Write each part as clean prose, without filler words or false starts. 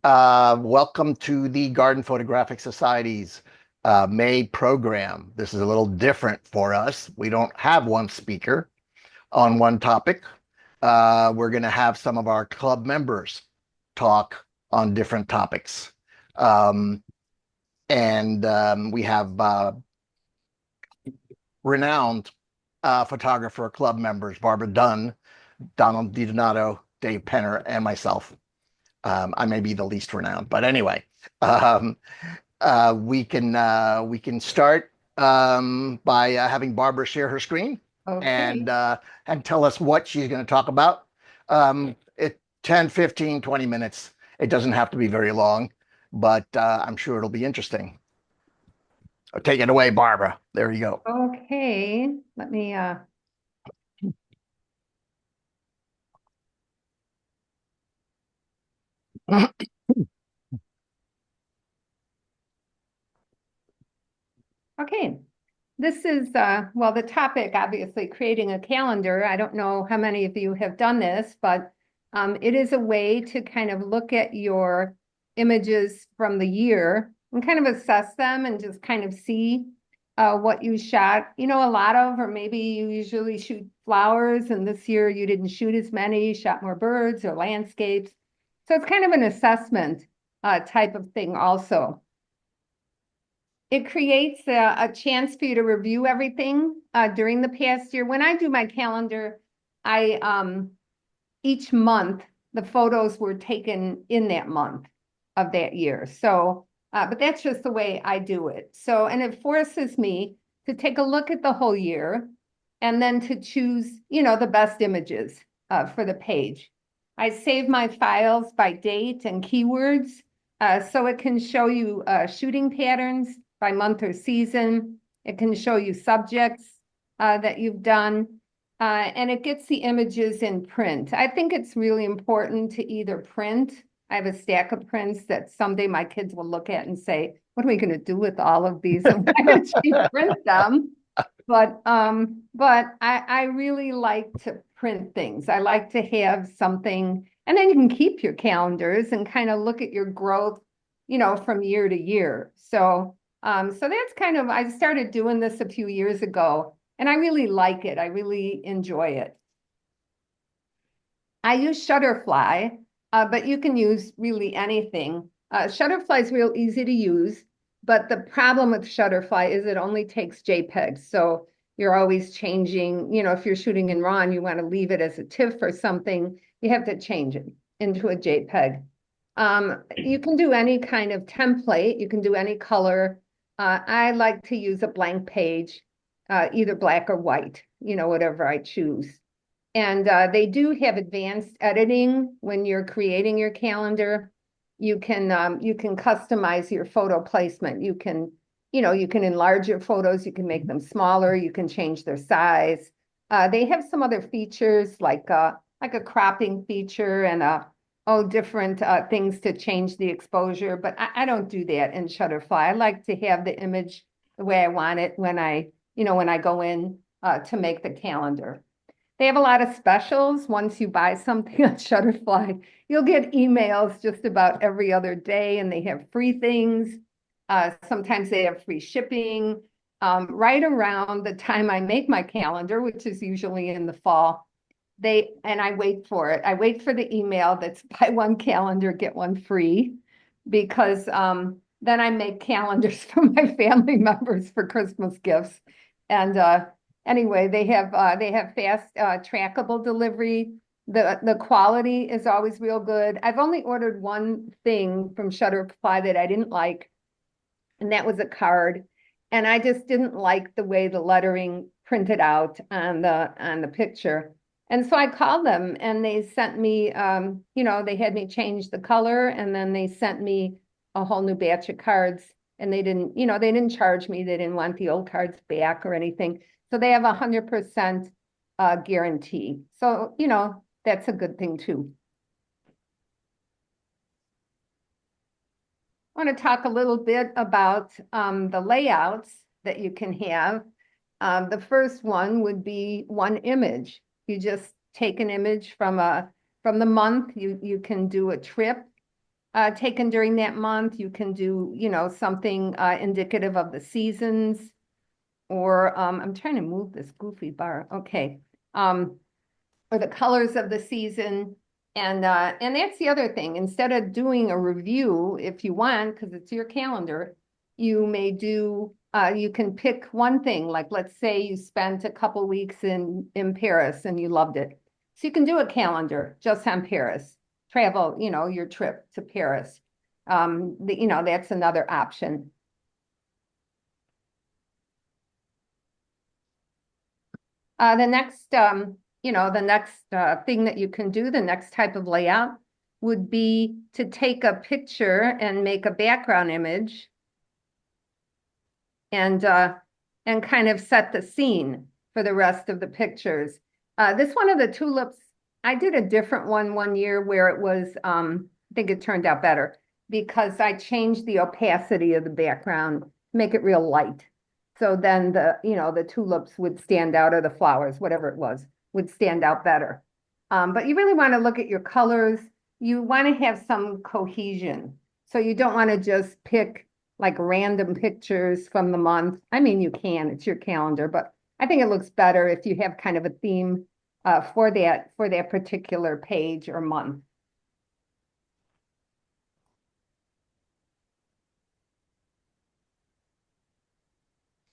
Welcome to the Garden Photographic Society's May program. This is a little different for us. We don't have one speaker on one topic. We're going to have some of our club members talk on different topics. Um, and we have renowned photographer club members, Barbara Dunn, Donald DiDonato, Dave Penner, and myself. I may be the least renowned, but anyway, um, we can start by having Barbara share her screen Okay. and tell us what she's going to talk about. It 10, 15, 20 minutes. It doesn't have to be very long, but I'm sure it'll be interesting. Take it away, Barbara. There you go. Okay. Let me okay. This is well, the topic, obviously, creating a calendar. I don't know how many of you have done this, but it is a way to kind of look at your images from the year and kind of assess them and just kind of see what you shot, a lot of, or maybe you usually shoot flowers and this year you didn't shoot as many, shot more birds or landscapes. So it's kind of an assessment type of thing also. It creates a chance for you to review everything during the past year. When I do my calendar, I each month the photos were taken in that month of that year. So, but that's just the way I do it. So, and it forces me to take a look at the whole year and then to choose, the best images for the page. I save my files by date and keywords so it can show you shooting patterns by month or season. It can show you subjects that you've done, and it gets the images in print. I think it's really important to either print. I have a stack of prints that someday my kids will look at and say, what are we going to do with all of these? And why did she print them? But I really like to print things. I like to have something, and then you can keep your calendars and kind of look at your growth, from year to year. So that's kind of, I started doing this a few years ago, and I really like it. I really enjoy it. I use Shutterfly, but you can use really anything. Shutterfly is real easy to use, but the problem with Shutterfly is it only takes JPEGs. So you're always changing, if you're shooting in RAW and you want to leave it as a TIFF or something, you have to change it into a JPEG. You can do any kind of template. You can do any color. I like to use a blank page, either black or white, whatever I choose. And they do have advanced editing when you're creating your calendar. You can customize your photo placement. You can enlarge your photos. You can make them smaller. You can change their size. They have some other features like a cropping feature and different things to change the exposure. But I don't do that in Shutterfly. I like to have the image the way I want it when I go in to make the calendar. They have a lot of specials. Once you buy something on Shutterfly, you'll get emails just about every other day, and they have free things. Sometimes they have free shipping. Right around the time I make my calendar, which is usually in the fall, and I wait for it. I wait for the email that's buy one calendar, get one free, because then I make calendars for my family members for Christmas gifts. And anyway, they have fast trackable delivery. The quality is always real good. I've only ordered one thing from Shutterfly that I didn't like, and that was a card. And I just didn't like the way the lettering printed out on the picture. And so I called them and they sent me, they had me change the color and then they sent me a whole new batch of cards. And they didn't charge me. They didn't want the old cards back or anything. So they have 100% guarantee. So, that's a good thing too. I want to talk a little bit about the layouts that you can have. The first one would be one image. You just take an image from the month. You can do a trip. taken during that month. You can do, something indicative of the seasons, or I'm trying to move this goofy bar. Okay. Or the colors of the season. And that's the other thing. Instead of doing a review, if you want, because it's your calendar, you may do, you can pick one thing. Like, let's say you spent a couple weeks in Paris and you loved it. So you can do a calendar just on Paris, travel, your trip to Paris. That's another option. The next thing that you can do, the next type of layout would be to take a picture and make a background image and uh, and kind of set the scene for the rest of the pictures. This one of the tulips, I did a different one year where it was, I think it turned out better because I changed the opacity of the background to make it real light. So then the tulips would stand out, or the flowers, whatever it was, would stand out better. But you really want to look at your colors. You want to have some cohesion. So you don't want to just pick like random pictures from the month. I mean, you can, it's your calendar, but I think it looks better if you have kind of a theme for that particular page or month.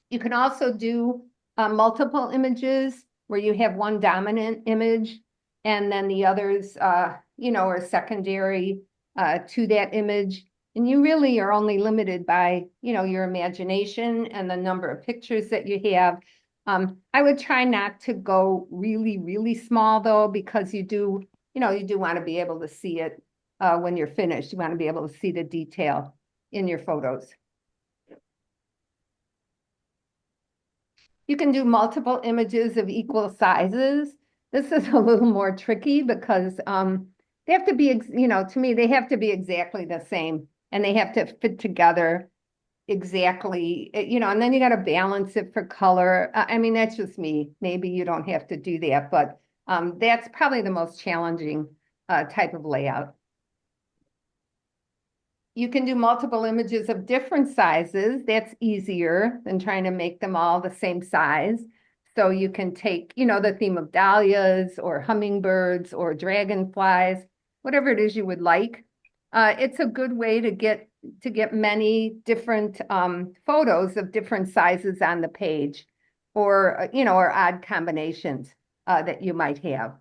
You can also do multiple images where you have one dominant image and then the others, are secondary to that image. And you really are only limited by, your imagination and the number of pictures that you have. I would try not to go really, really small though, because you do want to be able to see it when you're finished. You want to be able to see the detail in your photos. You can do multiple images of equal sizes. This is a little more tricky because they have to be, to me, they have to be exactly the same and they have to fit together exactly, and then you got to balance it for color. I mean, that's just me. Maybe you don't have to do that, but that's probably the most challenging type of layout. You can do multiple images of different sizes. That's easier than trying to make them all the same size. So you can take, the theme of dahlias or hummingbirds or dragonflies, whatever it is you would like. It's a good way to get many different photos of different sizes on the page, or odd combinations that you might have.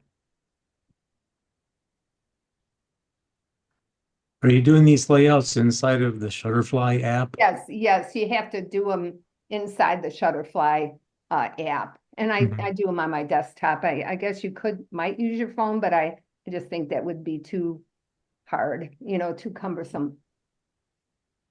Are you doing these layouts inside of the Shutterfly app? Yes, you have to do them inside the Shutterfly app. And I Mhm. do them on my desktop. I guess you might use your phone, but I just think that would be too hard, too cumbersome.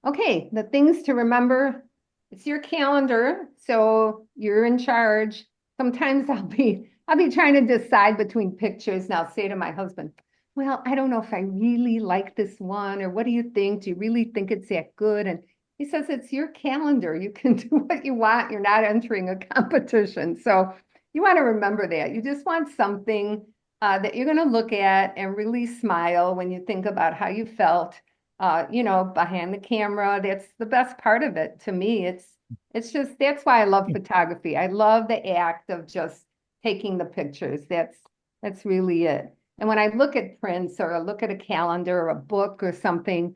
Okay, the things to remember, it's your calendar, so you're in charge. Sometimes I'll be trying to decide between pictures, and I'll say to my husband, well, I don't know if I really like this one, or what do you think? Do you really think it's that good? And he says, it's your calendar. You can do what you want. You're not entering a competition. So you want to remember that. You just want something that you're going to look at and really smile when you think about how you felt behind the camera. That's the best part of it to me. It's just, that's why I love photography. I love the act of just taking the pictures. That's really it. And when I look at prints or I look at a calendar or a book or something,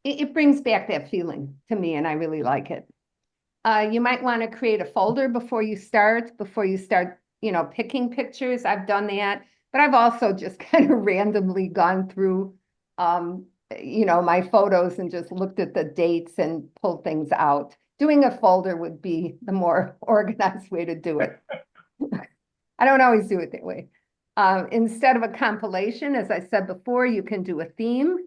it brings back that feeling to me, and I really like it. You might want to create a folder before you start, picking pictures. I've done that, but I've also just kind of randomly gone through, my photos and just looked at the dates and pulled things out. Doing a folder would be the more organized way to do it. I don't always do it that way. Instead of a compilation, as I said before, you can do a theme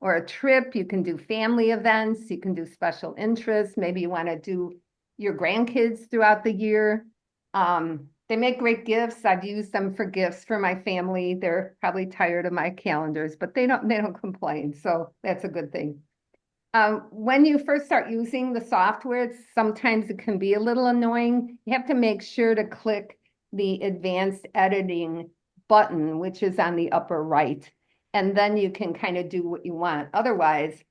or a trip. You can do family events. You can do special interests. Maybe you want to do your grandkids throughout the year. They make great gifts. I've used them for gifts for my family. They're probably tired of my calendars, but they don't complain. So that's a good thing. When you first start using the software, sometimes it can be a little annoying. You have to make sure to click the advanced editing button, which is on the upper right. and then you can kind of do what you want. Otherwise,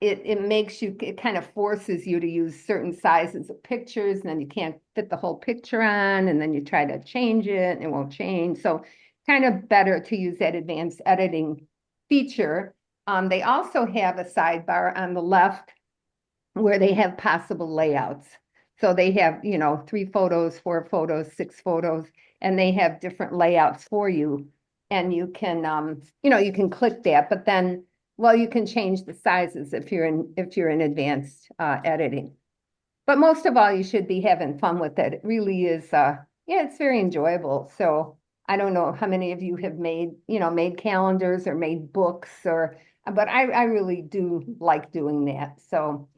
it makes you, it kind of forces you to use certain sizes of pictures, and then you can't fit the whole picture on, and then you try to change it and it won't change. So kind of better to use that advanced editing feature. They also have a sidebar on the left where they have possible layouts. So they have, 3 photos, 4 photos, 6 photos, and they have different layouts for you. And you can, you can click that, but then, well, you can change the sizes if you're in advanced editing. But most of all, you should be having fun with it. It really is, yeah, it's very enjoyable. So I don't know how many of you have made calendars or made books but I really do like doing that. So,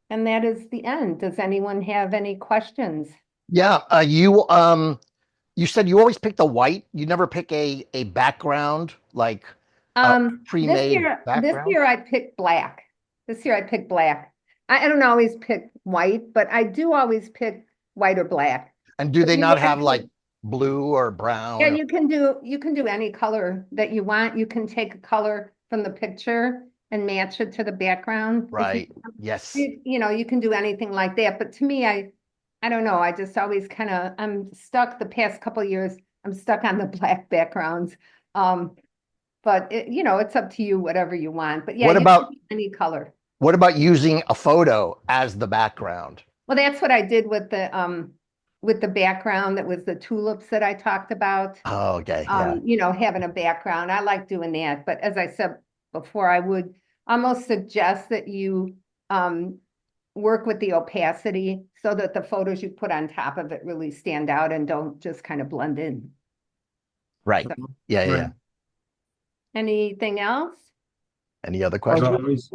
and that is the end. Does anyone have any questions? Yeah, you said you always pick the white. You never pick a background, like a This pre-made year, background. I picked black. This year I picked black. I don't always pick white, but I do always pick white or black. And do So they you not have like actually, blue or yeah, brown? Or, you can do any color that you want. You can take a color from the picture and match it to the background. If right. Yes. you can do anything like that. But to me, I don't know. I just always I'm stuck the past couple of years. I'm stuck on the black backgrounds. Um, but it's up to you, whatever you want. But yeah, What you can about do any color. what about using a photo as the background? Well, that's what I did with the background that was the tulips that I talked about. Oh, okay. Yeah. Having a background. I like doing that. But as I said before, I would almost suggest that you work with the opacity so that the photos you put on top of it really stand out and don't just kind of blend in. Right. So, Yeah, yeah, yeah. Right. anything else? Any other As questions? always,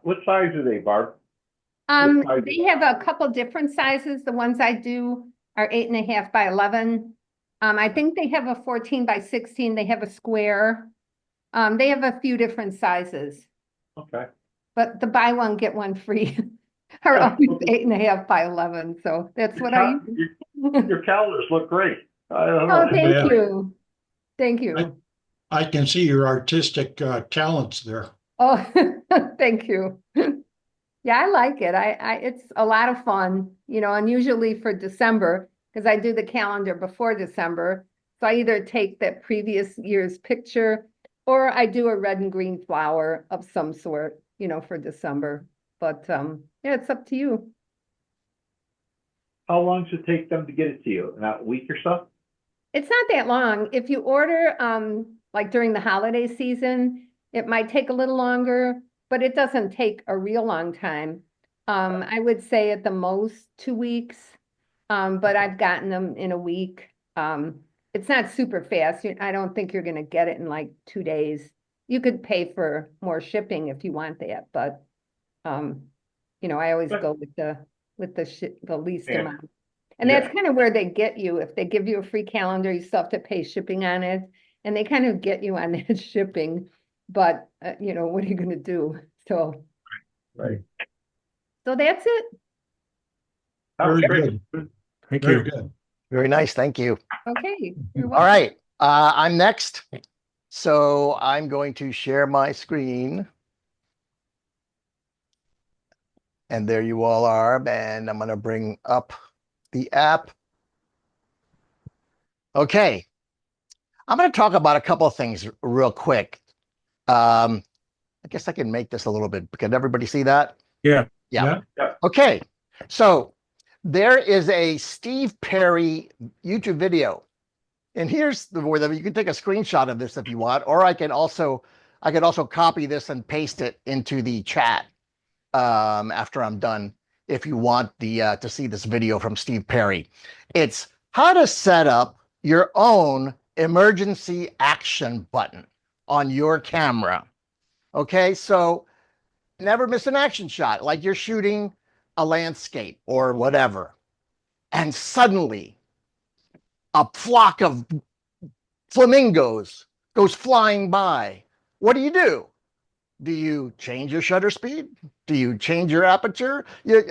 What size are they, Barb? What size? They have a couple different sizes. The ones I do are 8.5 by 11. I think they have a 14 by 16. They have a square. They have a few different sizes, Okay. but the buy one, get one free are Yeah, always well, 8.5 by 11. So that's Your what I cal- use. your calendars look great. I don't Oh, know. thank Yeah. you. Thank I, you. I can see your artistic talents there. Oh, thank you. Yeah, I like it. It's a lot of fun, and usually for December, because I do the calendar before December. So I either take that previous year's picture or I do a red and green flower of some sort, for December. But yeah, it's up to you. How long does it take them to get it to you? About a week or so? It's not that long. If you order like during the holiday season, it might take a little longer, but it doesn't take a real long time. I would say at the most 2 weeks, but I've gotten them in a week. It's not super fast. I don't think you're going to get it in like 2 days. You could pay for more shipping if you want that, but um, I always go with the least Yeah. amount. And Yeah. that's kind of where they get you. If they give you a free calendar, you still have to pay shipping on it. And they kind of get you on that shipping. But, what are you going to do? So, Right. so that's it. That was Very great. good. thank Very you. good. Very nice. Thank you. Okay. You're All welcome. right. I'm next. So I'm going to share my screen. And there you all are. And I'm going to bring up the app. Okay. I'm going to talk about a couple of things real quick. I guess I can make this a little bit. Can everybody see that? Yeah. Yeah. Yeah. Okay. So there is a Steve Perry YouTube video. And here's where you can take a screenshot of this if you want, or I can also copy this and paste it into the chat after I'm done. If you want to see this video from Steve Perry, it's how to set up your own emergency action button on your camera. Okay, so never miss an action shot, like you're shooting a landscape or whatever, and suddenly a flock of flamingos goes flying by. What do? Do you change your shutter speed? Do you change your aperture? You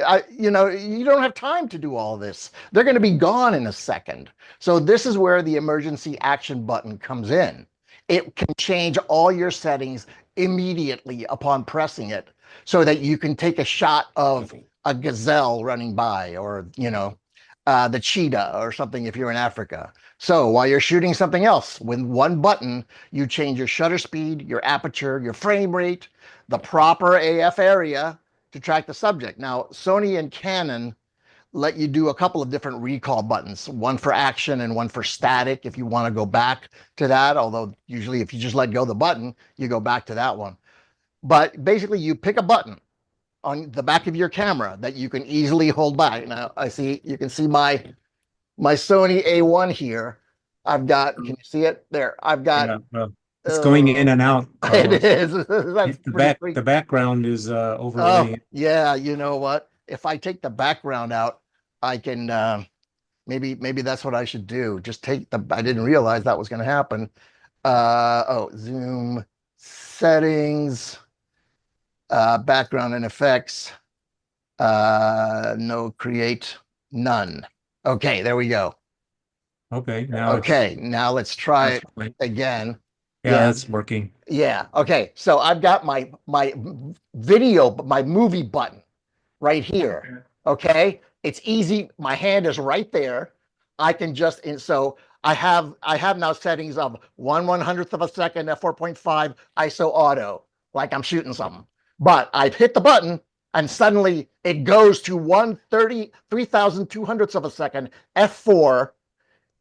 don't have time to do all this. They're going to be gone in a second. So this is where the emergency action button comes in. it can change all your settings immediately upon pressing it so that you can take a shot of a gazelle running by, or, the cheetah or something if you're in Africa. So while you're shooting something else, with one button, you change your shutter speed, your aperture, your frame rate, the proper AF area to track the subject. Now, Sony and Canon let you do a couple of different recall buttons, one for action and one for static if you want to go back to that. Although usually if you just let go of the button, you go back to that one. But basically you pick a button on the back of your camera that you can easily hold back. Now you can see my Sony A1 here. I've got, can you see it? There, I've got, Yeah, well, it's going in and out, it Carlos. is. That's pretty freaky. The background is Oh, overlaying. yeah, you know what? If I take the background out, I can maybe that's what I should do. Just take the, I didn't realize that was going to happen. Zoom settings, background and effects, no, create, none. Okay, there we go. Okay, now Okay, now let's try it it's again. yeah, that's working. Yeah. Okay. So I've got my video, my movie button right here. Okay. It's easy. My hand is right there. I can just, and so I have now settings of 1/100th of a second at 4.5 ISO auto, like I'm shooting something. But I've hit the button and suddenly it goes to 3,200ths of a second f4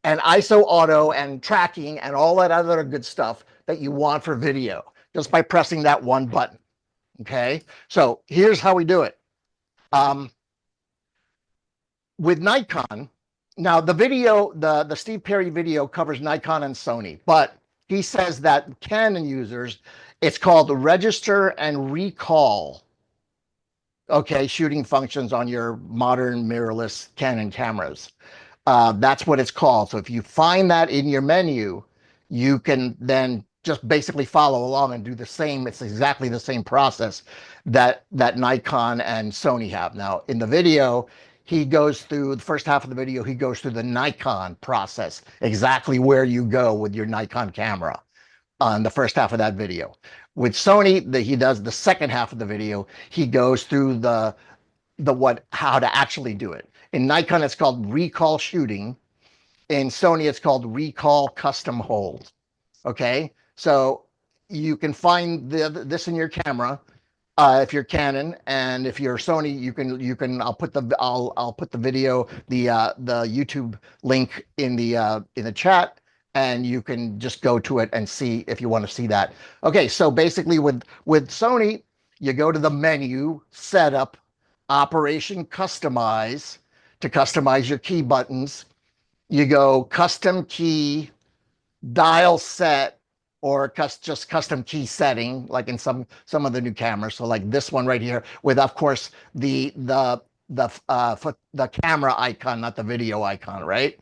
and ISO auto and tracking and all that other good stuff that you want for video just by pressing that one button. Okay. So here's how we do it. With Nikon, now the video, the Steve Perry video covers Nikon and Sony, but he says that Canon users, it's called register and recall. Okay, shooting functions on your modern mirrorless Canon cameras. That's what it's called. So if you find that in your menu, you can then just basically follow along and do the same. It's exactly the same process that Nikon and Sony have. Now, in the video, he goes through the first half of the video, he goes through the Nikon process, exactly where you go with your Nikon camera on the first half of that video. With Sony, he does the second half of the video. He goes through how to actually do it. In Nikon, it's called recall shooting. In Sony, it's called recall custom hold. Okay, so you can find this in your camera if you're Canon, and if you're Sony, you can. I'll put the video, the YouTube link in the chat, and you can just go to it and see if you want to see that. Okay, so basically with Sony, you go to the menu, setup, operation, customize, to customize your key buttons. You go custom key, dial set, or just custom key setting, like in some of the new cameras. So like this one right here, with of course the camera icon, not the video icon, right?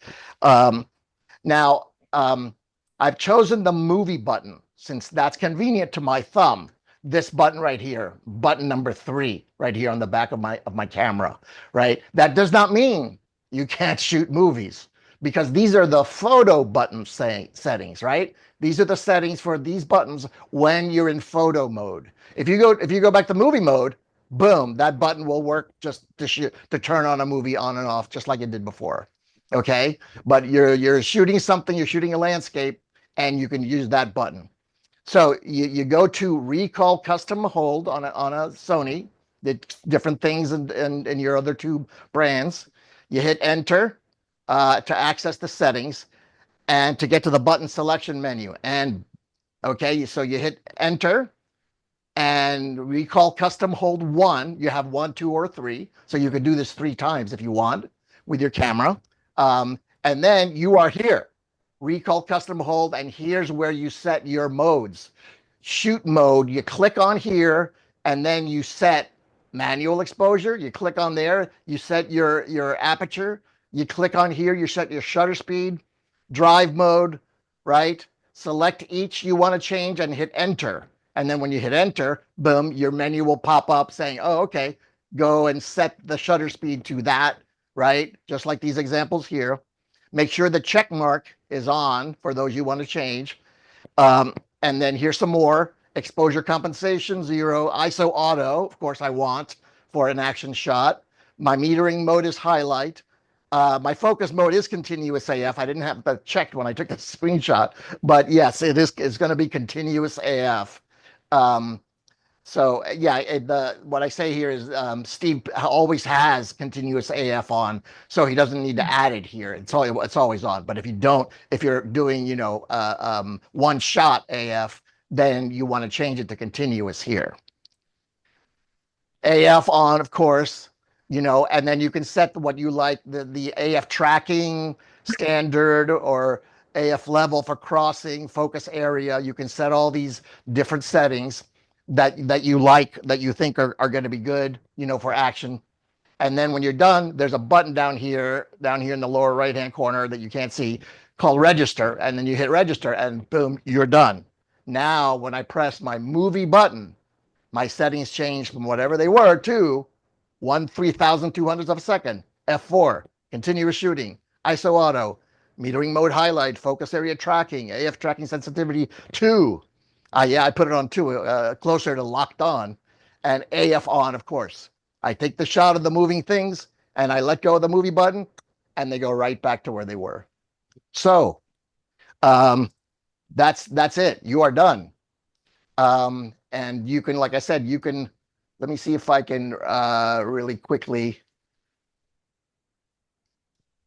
Now I've chosen the movie button since that's convenient to my thumb. This button right here, button number 3, right here on the back of my camera, right? That does not mean you can't shoot movies, because these are the photo button settings, right? These are the settings for these buttons when you're in photo mode. If you go back to movie mode, boom, that button will work just to turn on a movie on and off, just like it did before. Okay, but you're shooting something, you're shooting a landscape, and you can use that button. So you go to recall custom hold on a Sony, the different things and your other 2 brands. You hit enter to access the settings and to get to the button selection menu. And okay, so you hit enter and recall custom hold 1. You have 1, 2, or 3. So you can do this 3 times if you want with your camera. And then you are here. Recall custom hold, and here's where you set your modes. Shoot mode, you click on here, and then you set manual exposure. You click on there, you set your aperture. You click on here, you set your shutter speed, drive mode, right? Select each you want to change and hit enter. And then when you hit enter, boom, your menu will pop up saying, oh, okay, go and set the shutter speed to that, right? Just like these examples here. Make sure the check mark is on for those you want to change. And then here's some more. Exposure compensation, 0. ISO auto, of course I want for an action shot. My metering mode is highlight. My focus mode is continuous AF. I didn't have that checked when I took the screenshot, but yes, it's going to be continuous AF. So yeah, what I say here is Steve always has continuous AF on, so he doesn't need to add it here. It's always on. But if you're doing one shot AF, then you want to change it to continuous here. AF on, of course, and then you can set what you like, the AF tracking standard or AF level for crossing, focus area. You can set all these different settings that you like, that you think are going to be good, for action. And then when you're done, there's a button down here in the lower right-hand corner that you can't see called register. And then you hit register and boom, you're done. Now, when I press my movie button, my settings change from whatever they were to 1/3200th of a second, f4, continuous shooting, ISO auto, metering mode highlight, focus area tracking, AF tracking sensitivity 2. Yeah, I put it on 2, closer to locked on, and AF on, of course. I take the shot of the moving things and I let go of the movie button and they go right back to where they were. So that's it. You are done. And you can, like I said, let me see if I can really quickly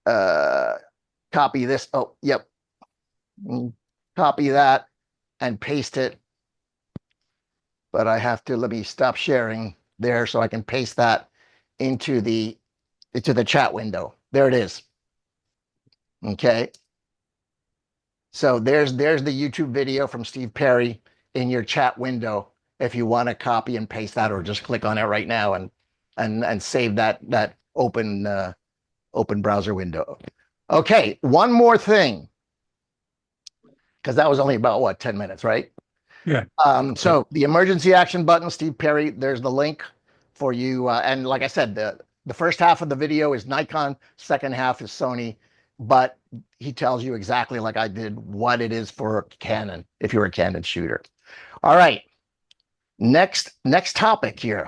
copy this. Oh, yep. Copy that and paste it. But I have to, let me stop sharing there so I can paste that into the chat window. There it is. Okay. So there's the YouTube video from Steve Perry in your chat window if you want to copy and paste that, or just click on it right now and save that open browser window. Okay, one more thing, because that was only about what, 10 minutes, right? Yeah. So the emergency action button, Steve Perry, there's the link for you. And like I said, the first half of the video is Nikon, second half is Sony, but he tells you exactly like I did what it is for Canon, if you're a Canon shooter. All right, next topic here.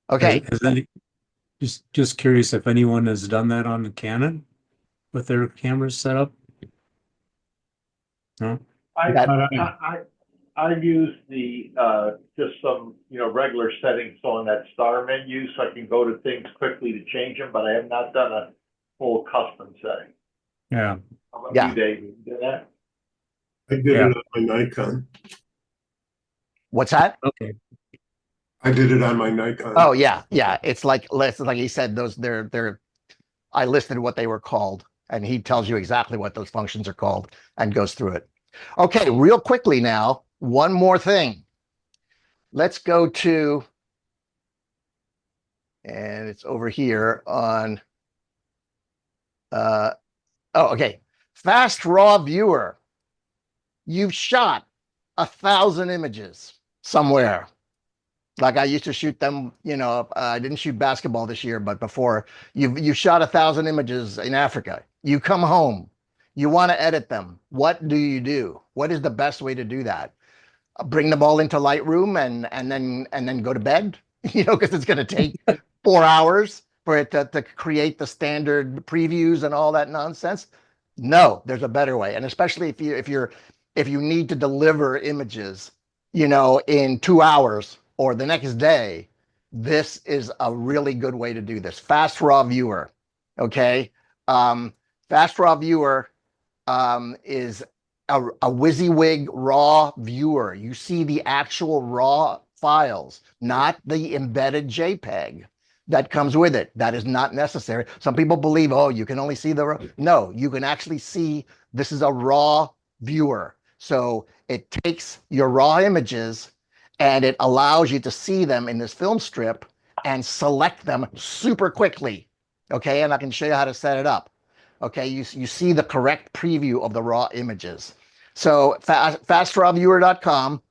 Okay. Just curious if anyone has done that on the Canon with their cameras set up. No. I use the just some regular settings on that star menu, so I can go to things quickly to change them, but I have not done a full custom setting. Yeah. How about Yeah. you, Dave? You did that? I did Yeah. it on my Nikon. What's that? Okay. I did it on my Nikon. Oh yeah. It's like he said, those they're I listed what they were called, and he tells you exactly what those functions are called and goes through it. Okay, real quickly now, one more thing. Let's go to, and it's over here on okay. Fast raw viewer. You've shot 1,000 images somewhere. Like I used to shoot them, I didn't shoot basketball this year, but before you shot 1,000 images in Africa. You come home, you want to edit them. What do you do? What is the best way to do that? Bring them all into Lightroom and then go to bed, because it's going to take 4 hours for it to create the standard previews and all that nonsense. No, there's a better way, and especially if you need to deliver images, in 2 hours or the next day, this is a really good way to do this. Fast raw viewer, okay? Fast raw viewer is a WYSIWYG raw viewer. You see the actual raw files, not the embedded JPEG that comes with it. That is not necessary. Some people believe, oh, you can only see the raw. No, you can actually see this is a raw viewer. So it takes your raw images and it allows you to see them in this film strip and select them super quickly. Okay, and I can show you how to set it up. Okay, you see the correct preview of the raw images. So fastrawviewer.com.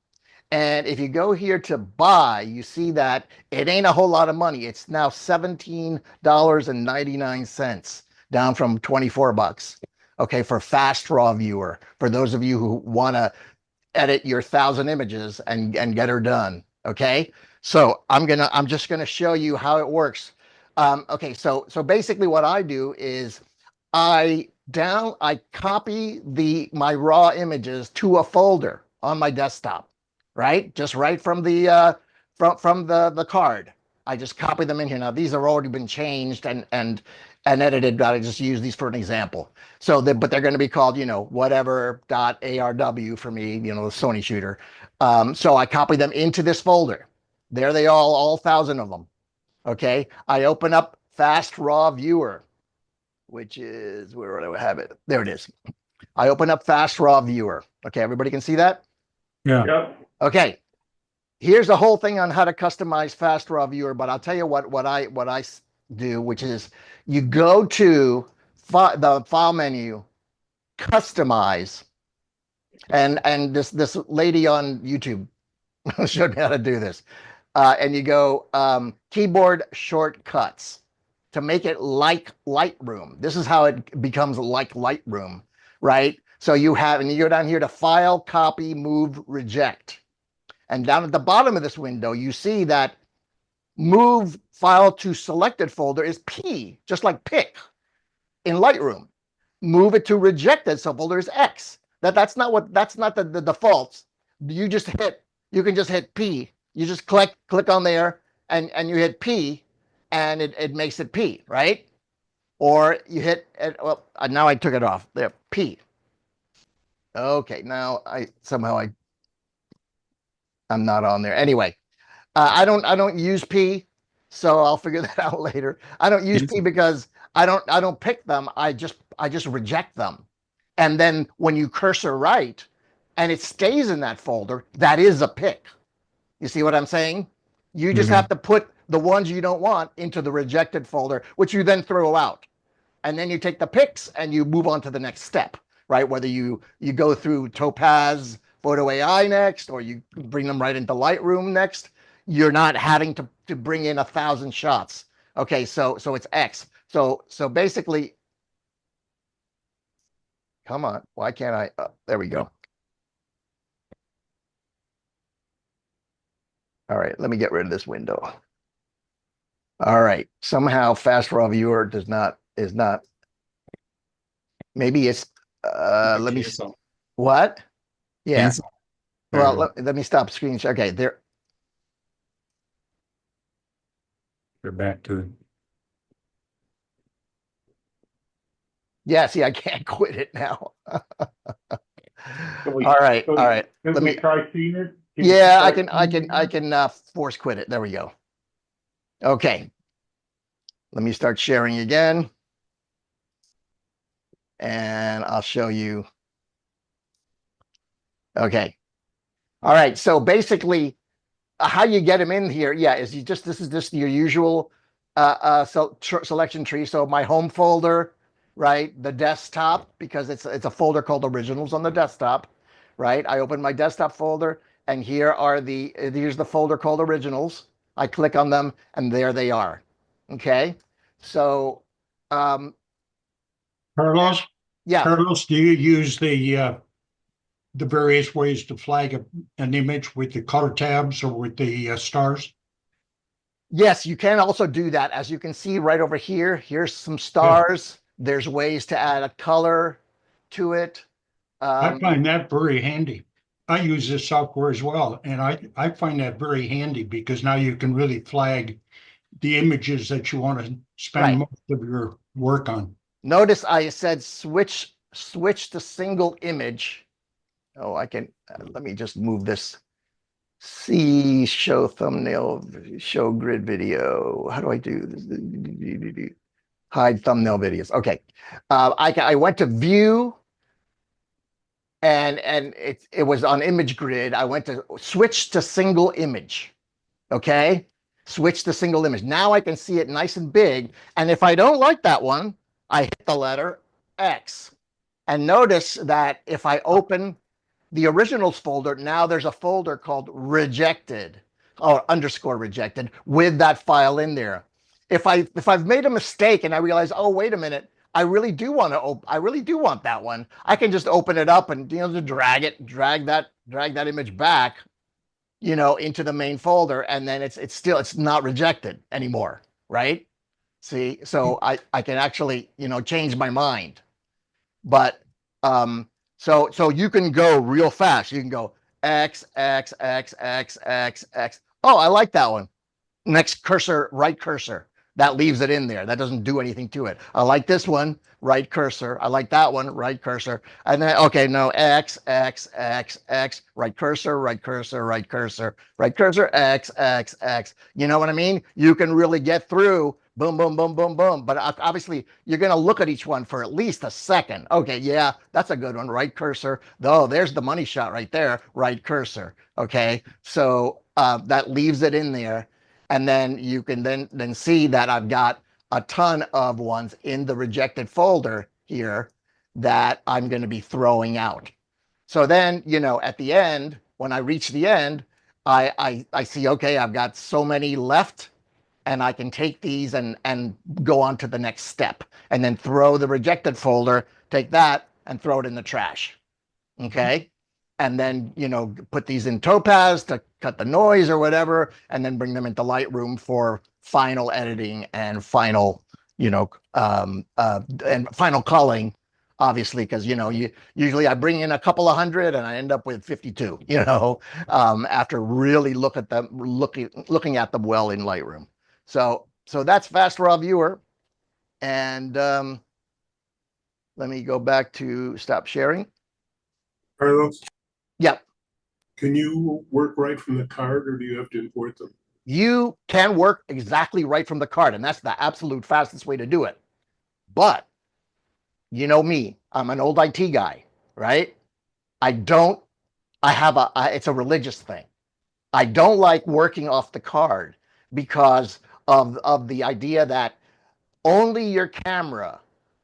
And if you go here to buy, you see that it ain't a whole lot of money. It's now $17.99 down from 24 bucks. Okay, for fast raw viewer, for those of you who want to edit your 1,000 images and get her done. Okay, so I'm just gonna show you how it works. Okay, so basically what I do is I copy my raw images to a folder on my desktop, right? Just right from the from the card. I just copy them in here. Now these have already been changed and edited, but I just use these for an example. So but they're going to be called, whatever .arw for me, the Sony shooter. So I copy them into this folder. There they all 1,000 of them. Okay. I open up Fast Raw Viewer, which is, where do I have it? There it is. I open up Fast Raw Viewer. Okay. Everybody can see that? Yeah. Yep. Okay. Here's the whole thing on how to customize Fast Raw Viewer, but I'll tell you what I do, which is you go to the file menu, customize, and this lady on YouTube showed me how to do this. And you go keyboard shortcuts to make it like Lightroom. This is how it becomes like Lightroom, right? So you go down here to File, Copy, Move, Reject. And down at the bottom of this window, you see that Move File to Selected folder is P, just like pick in Lightroom. Move it to Rejected subfolder is X. That's not the defaults. You can just hit P. You just click on there and you hit P and it makes it P, right? Or you hit, well, now I took it off there, P. Okay, now I'm not on there. Anyway, I don't use P, so I'll figure that out later. I don't use P because I don't pick them. I just reject them. And then when you cursor right and it stays in that folder, that is a pick. You see what I'm saying? You just have to put the ones you don't want into the rejected folder, which you then throw out. And then you take the picks and you move on to the next step, right? Whether you go through Topaz Photo AI next, or you bring them right into Lightroom next, you're not having to bring in 1,000 shots. Okay, so it's X. So basically, come on, why can't I? There we go. All right, let me get rid of this window. All right, somehow Fast Raw Viewer is not. Maybe it's let me. What? Yeah. Cancel. Well, let me stop screen share. Okay, there. You're back to it. Yeah, see, I can't quit it now. All we- right, Can all right. we Let me. try seeing it? Can we Yeah, try I seeing can force quit it. There we go. Okay. Let me start sharing again. And I'll show you. Okay. All right. So basically, how you get them in here, yeah, is this is just your usual selection tree. So my home folder, right? The desktop, because it's a folder called Originals on the desktop, right? I open my desktop folder, and here's the folder called Originals. I click on them, and there they are. Okay. So Carlos, yeah. Carlos, do you use the various ways to flag an image with the color tabs or with the stars? Yes, you can also do that. As you can see right over here, here's some stars. There's ways to add a color to it. I find that very handy. I use this software as well, and I find that very handy because now you can really flag the images that you want to spend Right. most of your work on. Notice I said switch to single image. Oh, I can, let me just move this. See, show thumbnail, show grid video. How do I do this? Hide thumbnail videos. Okay. I went to view and it was on image grid. I went to switch to single image. Okay. Switch to single image. Now I can see it nice and big. And if I don't like that one, I hit the letter X. And notice that if I open the originals folder, now there's a folder called rejected or underscore rejected with that file in there. If I've made a mistake and I realize, oh, wait a minute, I really do want to I really do want that one. I can just open it up and just drag that image back, into the main folder, and then it's not rejected anymore, right? See, so I can actually, change my mind. But so you can go real fast. You can go X, X, X, X, X, X. Oh, I like that one. Next cursor, right cursor. That leaves it in there. That doesn't do anything to it. I like this one, right cursor. I like that one, right cursor. And then, okay, no, X, X, X, X, right cursor, right cursor, right cursor, right cursor, X, X, X. You know what I mean? You can really get through boom, boom, boom, boom, boom. But obviously, you're going to look at each one for at least a second. Okay, yeah, that's a good one. Right cursor. Oh, there's the money shot right there. Right cursor. Okay, so that leaves it in there. And then you can then see that I've got a ton of ones in the rejected folder here that I'm going to be throwing out. So then, at the end, when I reach the end, I see, okay, I've got so many left, and I can take these and go on to the next step, and then throw the rejected folder, take that and throw it in the trash. Okay. And then, put these in Topaz to cut the noise or whatever, and then bring them into Lightroom for final editing and final, and final culling, obviously, because, usually I bring in a couple of hundred and I end up with 52, after really looking at them well in Lightroom. So that's Fast Raw Viewer. And let me go back to stop sharing. Carlos, Yep. can you work right from the card or do you have to import them? You can work exactly right from the card, and that's the absolute fastest way to do it. But you know me, I'm an old IT guy, right? I don't, it's a religious thing. I don't like working off the card because of the idea that only your camera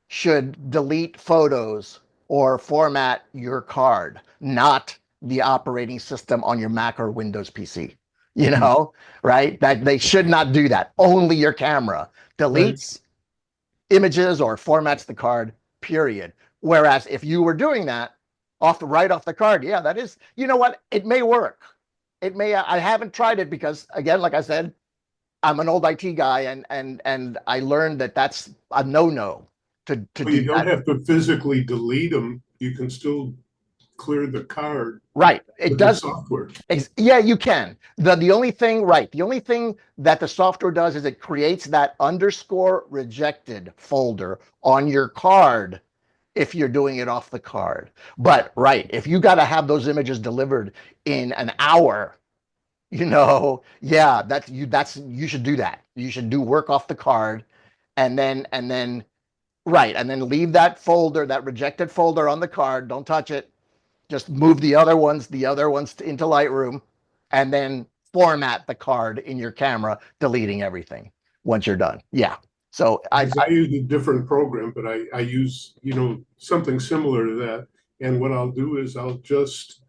should delete photos or format your card, not the operating system on your Mac or Windows PC. Right? That they should not do that. Only your camera deletes images or formats the card, period. Whereas if you were doing that right off the card, yeah, that is, you know what? It may work. It may, I haven't tried it because, again, like I said, I'm an old IT guy, and I learned that that's a no to Well, do you don't that. have to physically delete them. You can still clear the card Right. It with the does. software. Yeah, you can. The only thing, right? The only thing that the software does is it creates that underscore rejected folder on your card if you're doing it off the card. But right, if you got to have those images delivered in an hour, yeah, you should do that. You should do work off the card, and then right, and then leave that folder, that rejected folder on the card. Don't touch it. Just move the other ones into Lightroom, and then format the card in your camera, deleting everything once you're done. Yeah. So I use a different program, but I use, something similar to that. And what I'll do is I'll just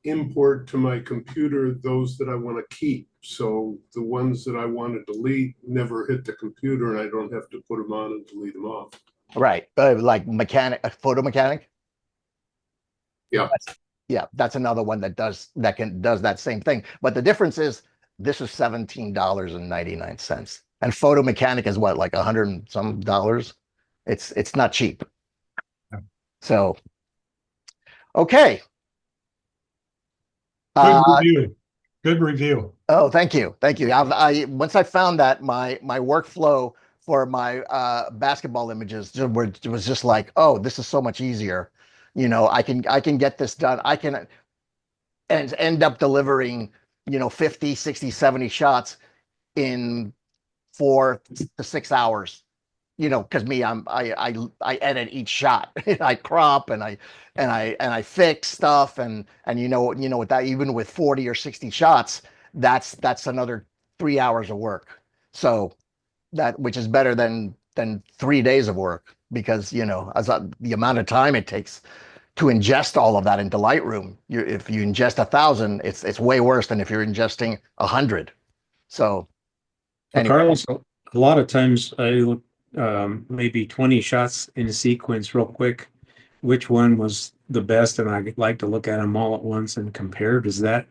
import to my computer those that I want to keep. So the ones that I want to delete never hit the computer, and I don't have to put them on and delete them off. right, like Photo Mechanic. Yeah. Yeah, that's another one that does that same thing. But the difference is this is $17.99, and Photo Mechanic is what, like $100 and some dollars. It's not cheap. So, okay. Good review. Good review. Oh, thank you, thank you. Once I found that my workflow for my basketball images was just like, oh, this is so much easier. I can get this done. I can and end up delivering 50, 60, 70 shots in 4 to 6 hours. Because I edit each shot. I crop and I fix stuff, and with that, even with 40 or 60 shots, that's another 3 hours of work. So which is better than 3 days of work, because the amount of time it takes to ingest all of that into Lightroom. If you ingest 1,000, it's way worse than if you're ingesting 100. So anyway. Carlos, a lot of times I look maybe 20 shots in sequence real quick, which one was the best, and I'd like to look at them all at once and compare. Does that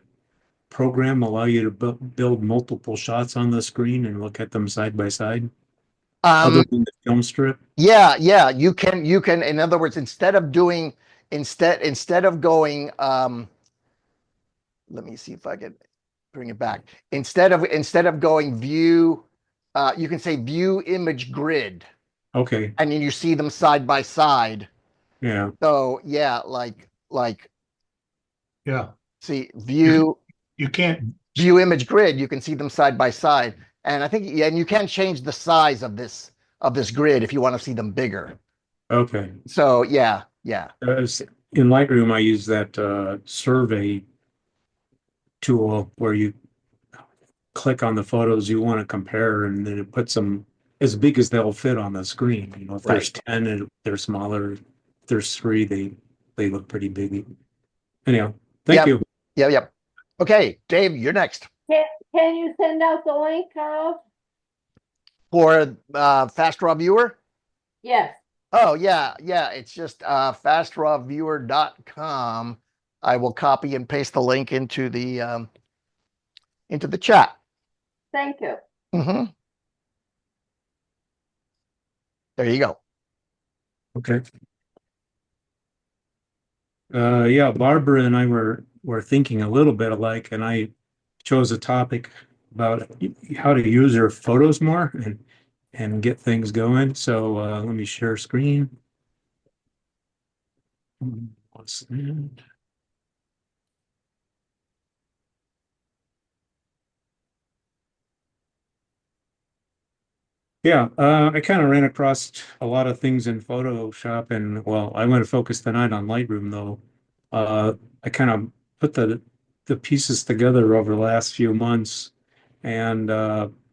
program allow you to build multiple shots on the screen and look at them side by side, other Um, than the film strip? yeah, you can, in other words, instead of going, let me see if I can bring it back. Instead of going view, you can say view image grid, Okay, and then you see them side by side. yeah, So yeah, like Yeah, see you, view you can't, view image grid, you can see them side by side. And I think, yeah, and you can change the size of this grid if you want to see them bigger. okay. So yeah. In Lightroom, I use that survey tool where you click on the photos you want to compare, and then it puts them as big as they'll fit on the screen. You know, if there's Right. 10 and they're smaller, if there's three, they look pretty big. Anyhow, thank Yep. you. Yep. Okay, Dave, you're next Can you send out the link, Carl? for Fast Raw Viewer. Yes, Oh yeah. It's just fastrawviewer.com. I will copy and paste the link into the chat. thank you. Mhm. There you go. Okay. Yeah, Barbara and I were thinking a little bit alike, and I chose a topic about how to use your photos more and get things going. So let me share screen. What's that? Yeah, I kind of ran across a lot of things in Photoshop, and well, I want to focus tonight on Lightroom though. I kind of put the pieces together over the last few months, and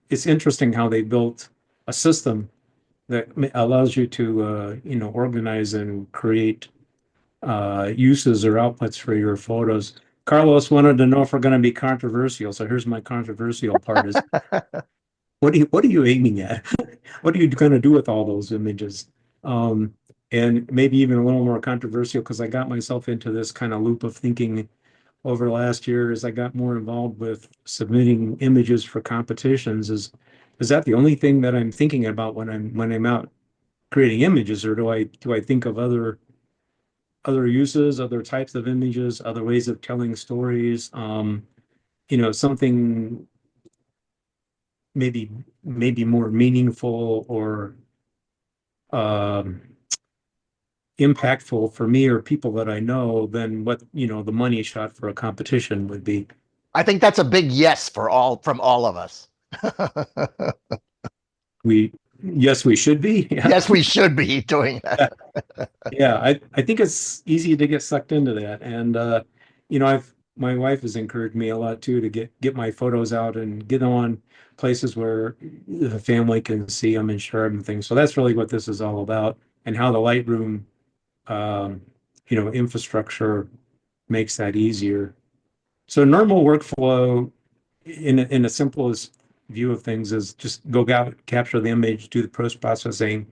it's interesting how they built a system that allows you to organize and create uses or outputs for your photos. Carlos wanted to know if we're going to be controversial, so here's my controversial part: is what are you aiming at? What are you going to do with all those images? Um, and maybe even a little more controversial because I got myself into this kind of loop of thinking over the last year as I got more involved with submitting images for competitions. Is that the only thing that I'm thinking about when I'm out creating images, or do I think of other uses, other types of images, other ways of telling stories? Something maybe more meaningful or um, impactful for me or people that I know than what, the money shot for a competition would be. I think that's a big yes from all of us. Yes, we should be. Yeah. Yes, we should be doing that. Yeah, I think it's easy to get sucked into that. And I've my wife has encouraged me a lot too to get my photos out and get them on places where the family can see them and share them and things. So that's really what this is all about, and how the Lightroom um, infrastructure makes that easier. So normal workflow in the simplest view of things is just go out, capture the image, do the post processing.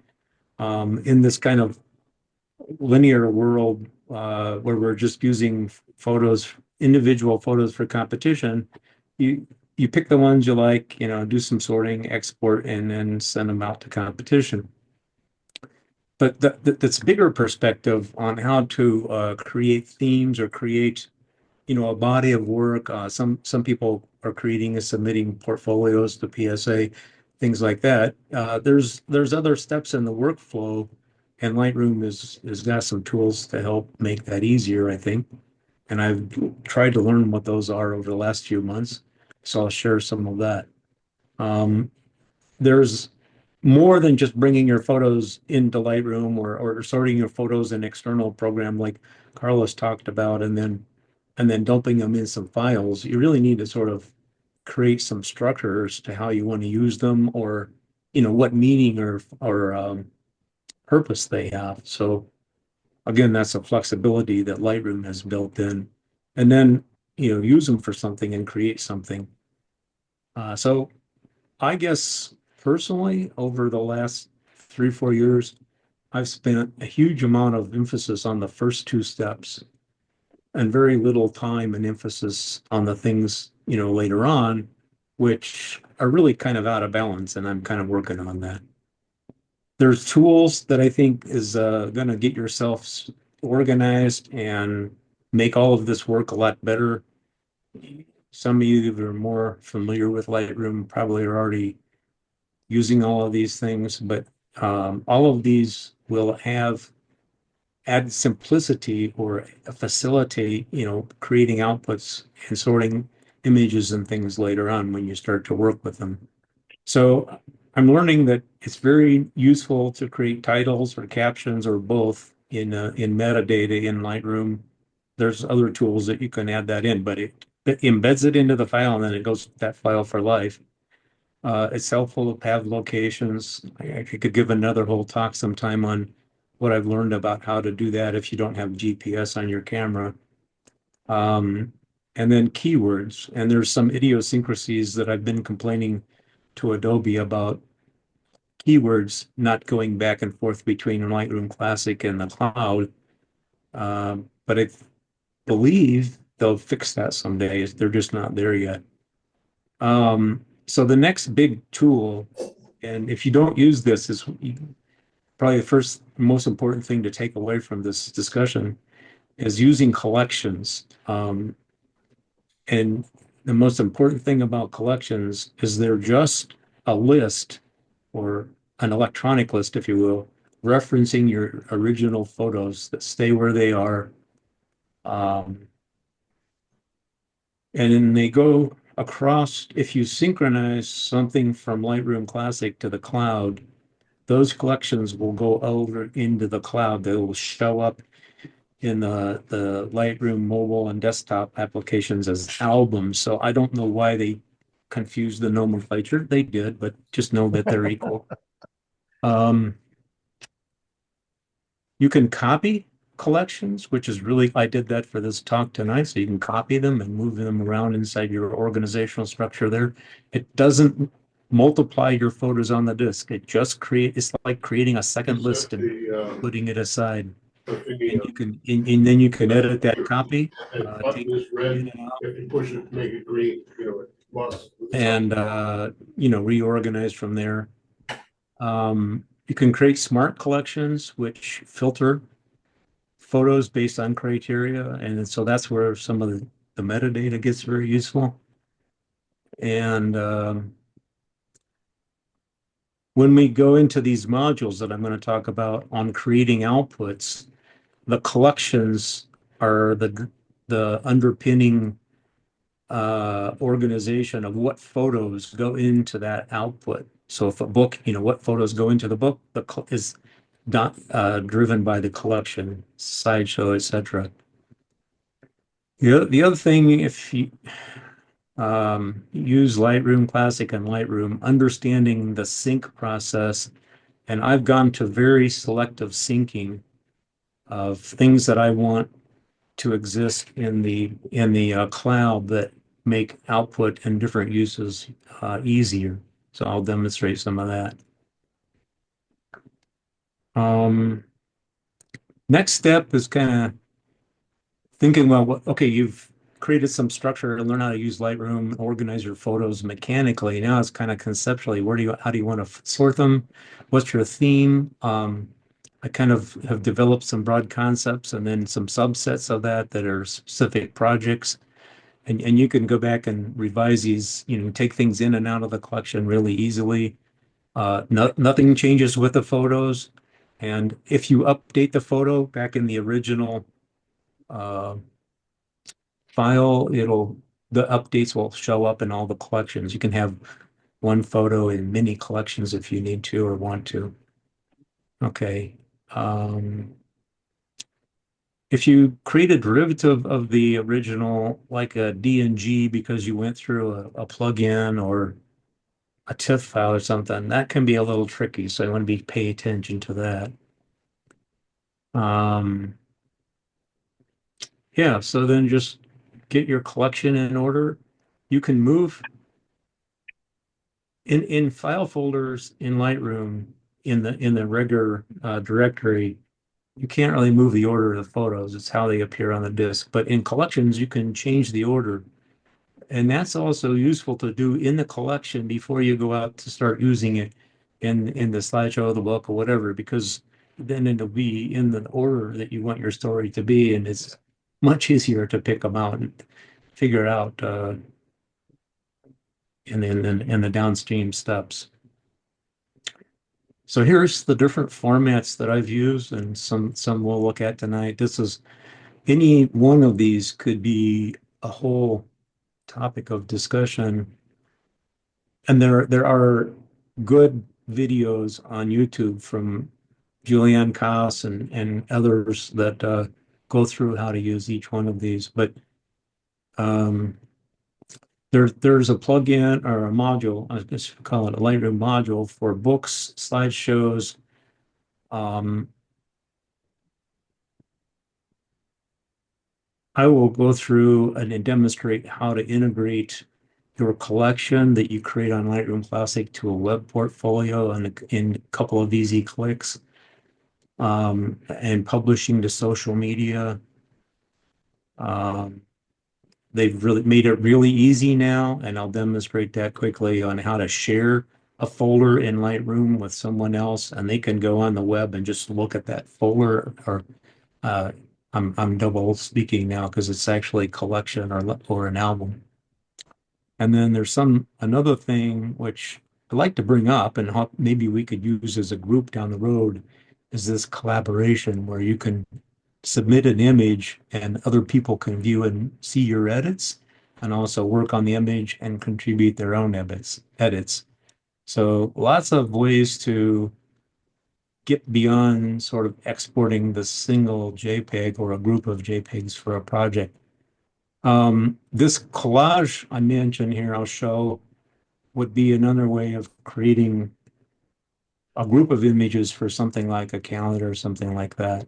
In this kind of linear world where we're just using individual photos for competition, you pick the ones you like, do some sorting, export, and then send them out to competition. But that's bigger perspective on how to create themes or create a body of work. Some people are creating and submitting portfolios to PSA, things like that. There's other steps in the workflow, and Lightroom has got some tools to help make that easier, I think. And I've tried to learn what those are over the last few months, so I'll share some of that. There's more than just bringing your photos into Lightroom or sorting your photos in external program like Carlos talked about, and then dumping them in some files. You really need to sort of create some structures to how you want to use them, or what meaning or purpose they have. So again, that's a flexibility that Lightroom has built in, and then use them for something and create something. So I guess personally, over the last 3 or 4 years, I've spent a huge amount of emphasis on the first two steps and very little time and emphasis on the things, later on, which are really kind of out of balance. And I'm kind of working on that. There's tools that I think is going to get yourself organized and make all of this work a lot better. Some of you that are more familiar with Lightroom probably are already using all of these things, but all of these will add simplicity or facilitate, creating outputs and sorting images and things later on when you start to work with them. So I'm learning that it's very useful to create titles or captions or both in metadata in Lightroom. There's other tools that you can add that in, but it embeds it into the file and then it goes to that file for life. It's helpful to have locations. I could give another whole talk sometime on what I've learned about how to do that if you don't have GPS on your camera. And then keywords. And there's some idiosyncrasies that I've been complaining to Adobe about keywords not going back and forth between Lightroom Classic and the cloud. But I believe they'll fix that someday. They're just not there yet. So the next big tool, and if you don't use this, is probably the first most important thing to take away from this discussion is using collections. And the most important thing about collections is they're just a list or an electronic list, if you will, referencing your original photos that stay where they are. And then they go across, if you synchronize something from Lightroom Classic to the cloud, those collections will go over into the cloud. They will show up in the Lightroom mobile and desktop applications as albums. So I don't know why they confused the nomenclature. They did, but just know that they're equal. You can copy collections, which is really, I did that for this talk tonight. So you can copy them and move them around inside your organizational structure there. It doesn't multiply your photos on the disk. It's like creating a second list and putting it aside. And you can, and then you can edit that copy, take it in and out, If you push it, make it green, it must. and reorganize from there. You can create smart collections which filter photos based on criteria, and so that's where some of the metadata gets very useful. And when we go into these modules that I'm going to talk about on creating outputs, the collections are the underpinning organization of what photos go into that output. So if a book, what photos go into the book, is not driven by the collection, sideshow, etc. The other thing, if you use Lightroom Classic and Lightroom, understanding the sync process, and I've gone to very selective syncing of things that I want to exist in the cloud that make output and different uses easier. So I'll demonstrate some of that. Next step is kind of thinking, well, okay, you've created some structure to learn how to use Lightroom, organize your photos mechanically. Now it's kind of conceptually, how do you want to sort them? What's your theme? I kind of have developed some broad concepts and then some subsets of that are specific projects. And you can go back and revise these, take things in and out of the collection really easily. Nothing changes with the photos. And if you update the photo back in the original file, the updates will show up in all the collections. You can have one photo in many collections if you need to or want to. Okay. If you create a derivative of the original, like a DNG, because you went through a plugin or a TIFF file or something, that can be a little tricky. So I want to pay attention to that. Yeah, so then just get your collection in order. You can move in file folders in Lightroom. in the regular directory, you can't really move the order of the photos. It's how they appear on the disk. But in collections, you can change the order. And that's also useful to do in the collection before you go out to start using it in the slideshow, the book, or whatever, because then it'll be in the order that you want your story to be, and it's much easier to pick them out and figure it out in the downstream steps. So here's the different formats that I've used, and some we'll look at tonight. This is any one of these could be a whole topic of discussion. And there are good videos on YouTube from Julianne Koss and others that go through how to use each one of these. But um, there's a plugin or a module, I guess you call it a Lightroom module for books, slideshows. I will go through and demonstrate how to integrate your collection that you create on Lightroom Classic to a web portfolio in a couple of easy clicks, and publishing to social media. Um, they've really made it really easy now, and I'll demonstrate that quickly on how to share a folder in Lightroom with someone else, and they can go on the web and just look at that folder. Or uh, I'm double speaking now because it's actually a collection or an album. And then there's another thing which I'd like to bring up and maybe we could use as a group down the road, is this collaboration where you can submit an image and other people can view and see your edits and also work on the image and contribute their own edits. So lots of ways to get beyond sort of exporting the single JPEG or a group of JPEGs for a project. This collage I mentioned here, I'll show, would be another way of creating a group of images for something like a calendar or something like that.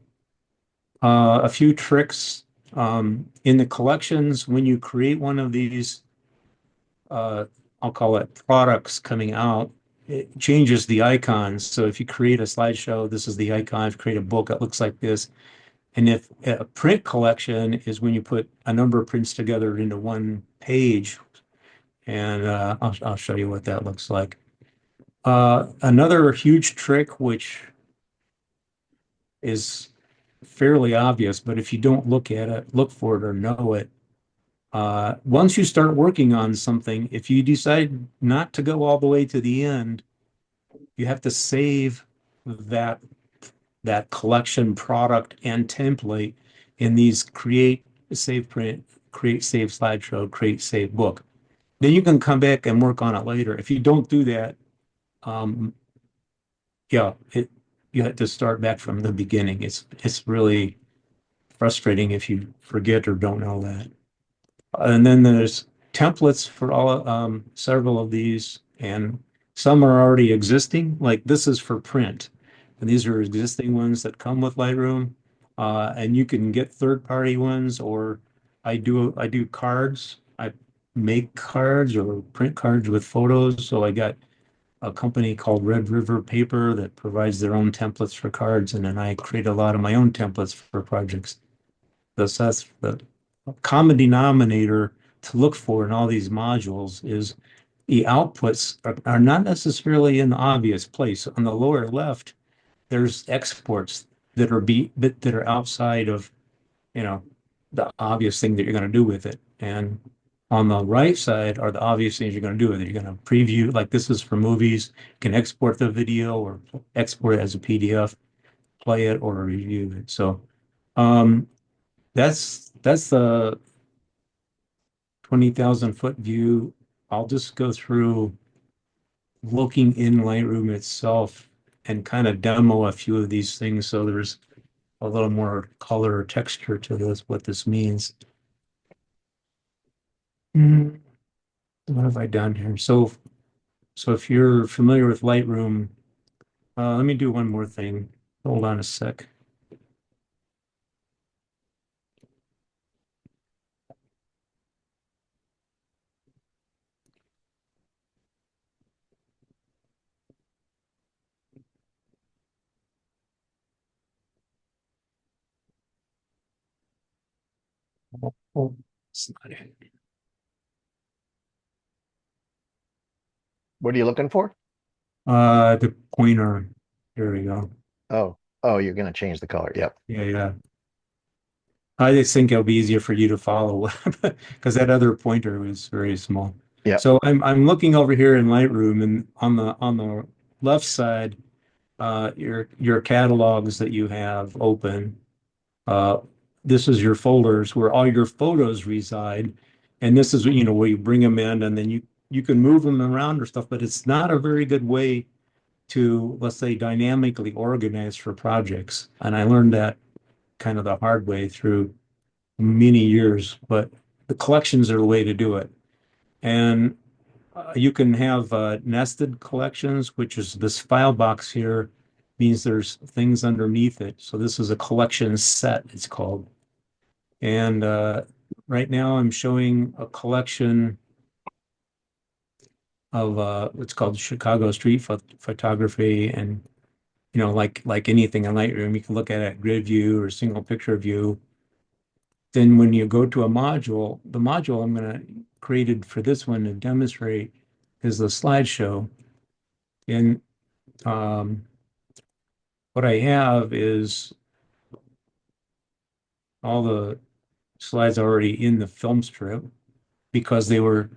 A few tricks in the collections, when you create one of these, I'll call it products coming out, it changes the icons. So if you create a slideshow, this is the icon. If you create a book, it looks like this. And if a print collection is when you put a number of prints together into one page, and I'll show you what that looks like. Another huge trick, which is fairly obvious, but if you don't look at it, look for it or know it, once you start working on something, if you decide not to go all the way to the end, you have to save that collection product and template in these create, save print, create, save slideshow, create, save book. Then you can come back and work on it later. If you don't do that, yeah, you have to start back from the beginning. It's really frustrating if you forget or don't know that. And then there's templates for all several of these, and some are already existing. Like this is for print, and these are existing ones that come with Lightroom. And you can get third-party ones, or I do cards. I make cards or print cards with photos. So I got a company called Red River Paper that provides their own templates for cards, and then I create a lot of my own templates for projects. That's the common denominator to look for in all these modules is the outputs are not necessarily in the obvious place. On the lower left, there's exports that are outside of, you know, the obvious thing that you're going to do with it. And on the right side are the obvious things you're going to do with it. You're going to preview, like this is for movies, you can export the video or export it as a PDF, play it or review it. So um, that's the 20,000 foot view. I'll just go through looking in Lightroom itself and kind of demo a few of these things so there's a little more color or texture to this, what this means. What have I done here? So if you're familiar with Lightroom, let me do one more thing. Hold on a sec. Oh, it's not it. What are you looking for? The pointer. There we go. Oh, you're going to change the color. Yep. Yeah, yeah. I just think it'll be easier for you to follow because that other pointer was very small. Yep. So I'm looking over here in Lightroom, and on the left side, your catalogs that you have open. Uh, this is your folders where all your photos reside, and this is where you bring them in, and then you can move them around or stuff. But it's not a very good way to, let's say, dynamically organize for projects. And I learned that kind of the hard way through many years, but the collections are the way to do it. And you can have nested collections, which is this file box here means there's things underneath it. So this is a collection set, it's called. And right now I'm showing a collection of what's called Chicago street photography. And like anything in Lightroom, you can look at it grid view or single picture view. Then when you go to a module, the module I'm going to created for this one to demonstrate is the slideshow. And what I have is all the slides already in the film strip because they are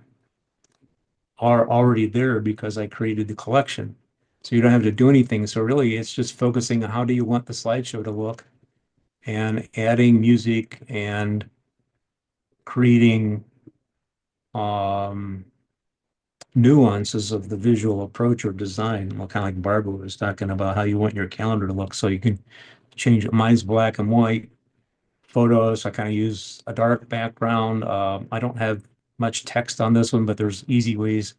already there because I created the collection. So you don't have to do anything. So really it's just focusing on how do you want the slideshow to look and adding music and creating nuances of the visual approach or design. Well, kind of like Barbara was talking about how you want your calendar to look. So you can change it. Mine's black and white photos. I kind of use a dark background. I don't have much text on this one, but there's easy ways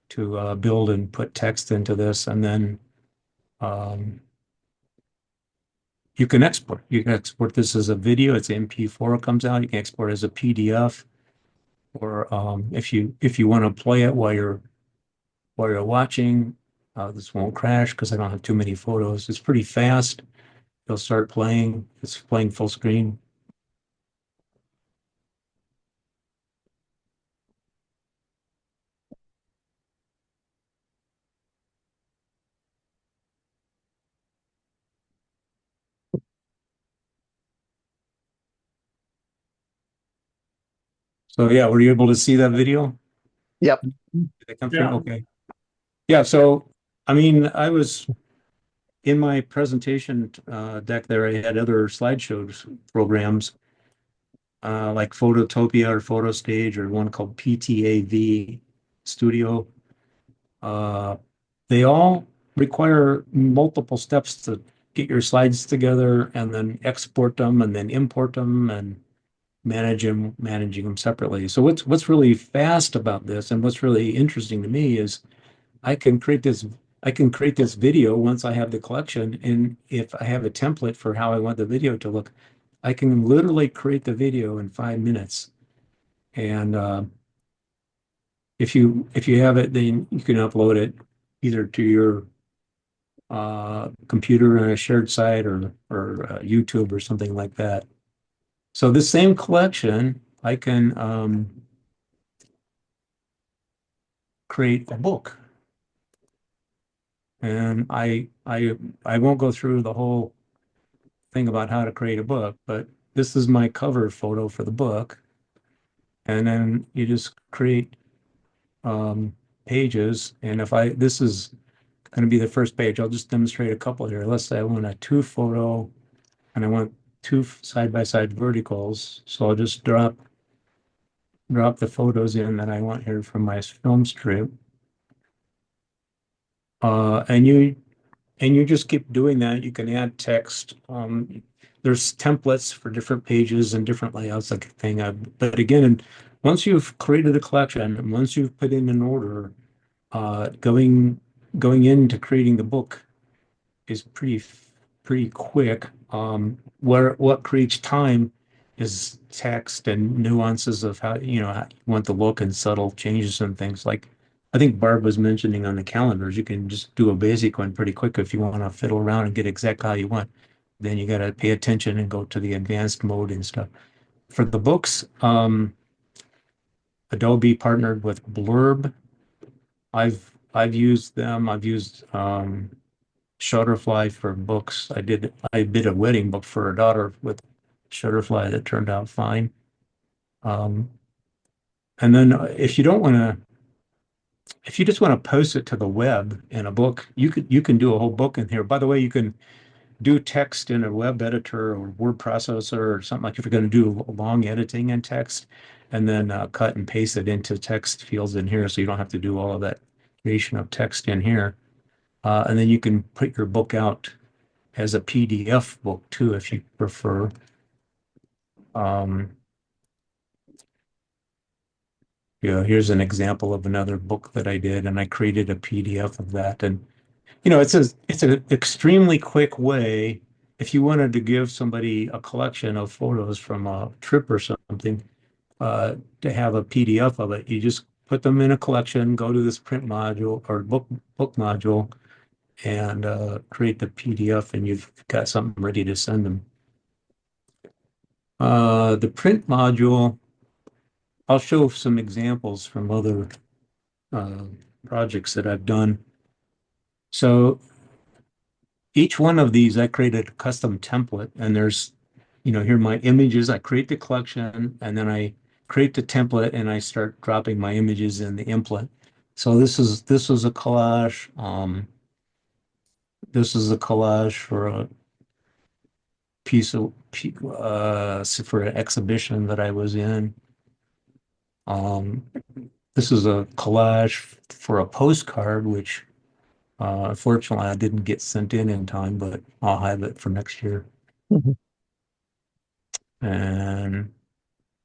to build and put text into this. And then you can export. You can export this as a video. It's MP4 comes out. You can export it as a PDF. Or if you want to play it while you're watching, this won't crash because I don't have too many photos. It's pretty fast. It'll start playing. It's playing full screen. So yeah, were you able to see that video? Yep. Did it come through? Yeah. Okay. Yeah, so I mean, I was in my presentation deck there, I had other slideshows programs like Phototopia or PhotoStage or one called PTAV Studio. They all require multiple steps to get your slides together and then export them and then import them and managing them separately. So what's really fast about this and what's really interesting to me is I can create this video once I have the collection, and if I have a template for how I want the video to look, I can literally create the video in 5 minutes. And if you have it, then you can upload it either to your computer on a shared site or YouTube or something like that. So this same collection, I can create a book. And I won't go through the whole thing about how to create a book, but this is my cover photo for the book. And then you just create pages. And this is going to be the first page, I'll just demonstrate a couple here. Let's say I want a two photo and I want two side-by-side verticals. So I'll just drop the photos in that I want here from my film strip. And you just keep doing that. You can add text. There's templates for different pages and different layouts, like thing. But again, once you've created a collection and once you've put in an order, going into creating the book is pretty quick. What creates time is text and nuances of how you want the look and subtle changes and things like. I think Barb was mentioning on the calendars, you can just do a basic one pretty quick if you want to fiddle around and get exactly how you want. Then you got to pay attention and go to the advanced mode and stuff. for the books, Adobe partnered with Blurb. I've used them. I've used Shutterfly for books. I did a wedding book for a daughter with Shutterfly that turned out fine. Um, and then if you just want to post it to the web in a book, you can do a whole book in here. By the way, you can do text in a web editor or word processor or something like if you're going to do long editing in text, and then cut and paste it into text fields in here, so you don't have to do all of that creation of text in here. And then you can put your book out as a PDF book too, if you prefer. Um, yeah, here's an example of another book that I did, and I created a PDF of that. And it's an extremely quick way if you wanted to give somebody a collection of photos from a trip or something, to have a PDF of it. You just put them in a collection, go to this print module or book module, and create the PDF, and you've got something ready to send them. The print module, I'll show some examples from other uh, projects that I've done. So each one of these, I created a custom template, and there's, here are my images. I create the collection, and then I create the template, and I start dropping my images in the input. So this is a collage. This is a collage for a for an exhibition that I was in. Um, this is a collage for a postcard, which unfortunately I didn't get sent in time, but I'll have it for next year. Mhm. And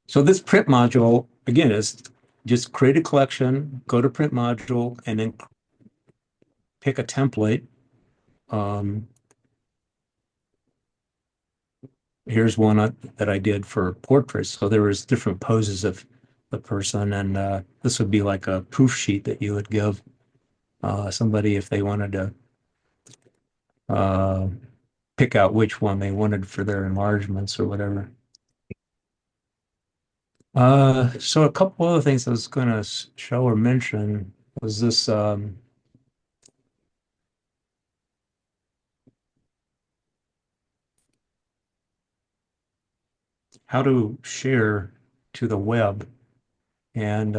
so this print module, again, is just create a collection, go to print module, and then pick a template. Um, Here's one that I did for portraits. So there was different poses of the person, and this would be like a proof sheet that you would give somebody if they wanted to uh, pick out which one they wanted for their enlargements or whatever. So a couple other things I was going to show or mention was this. How to share to the web. And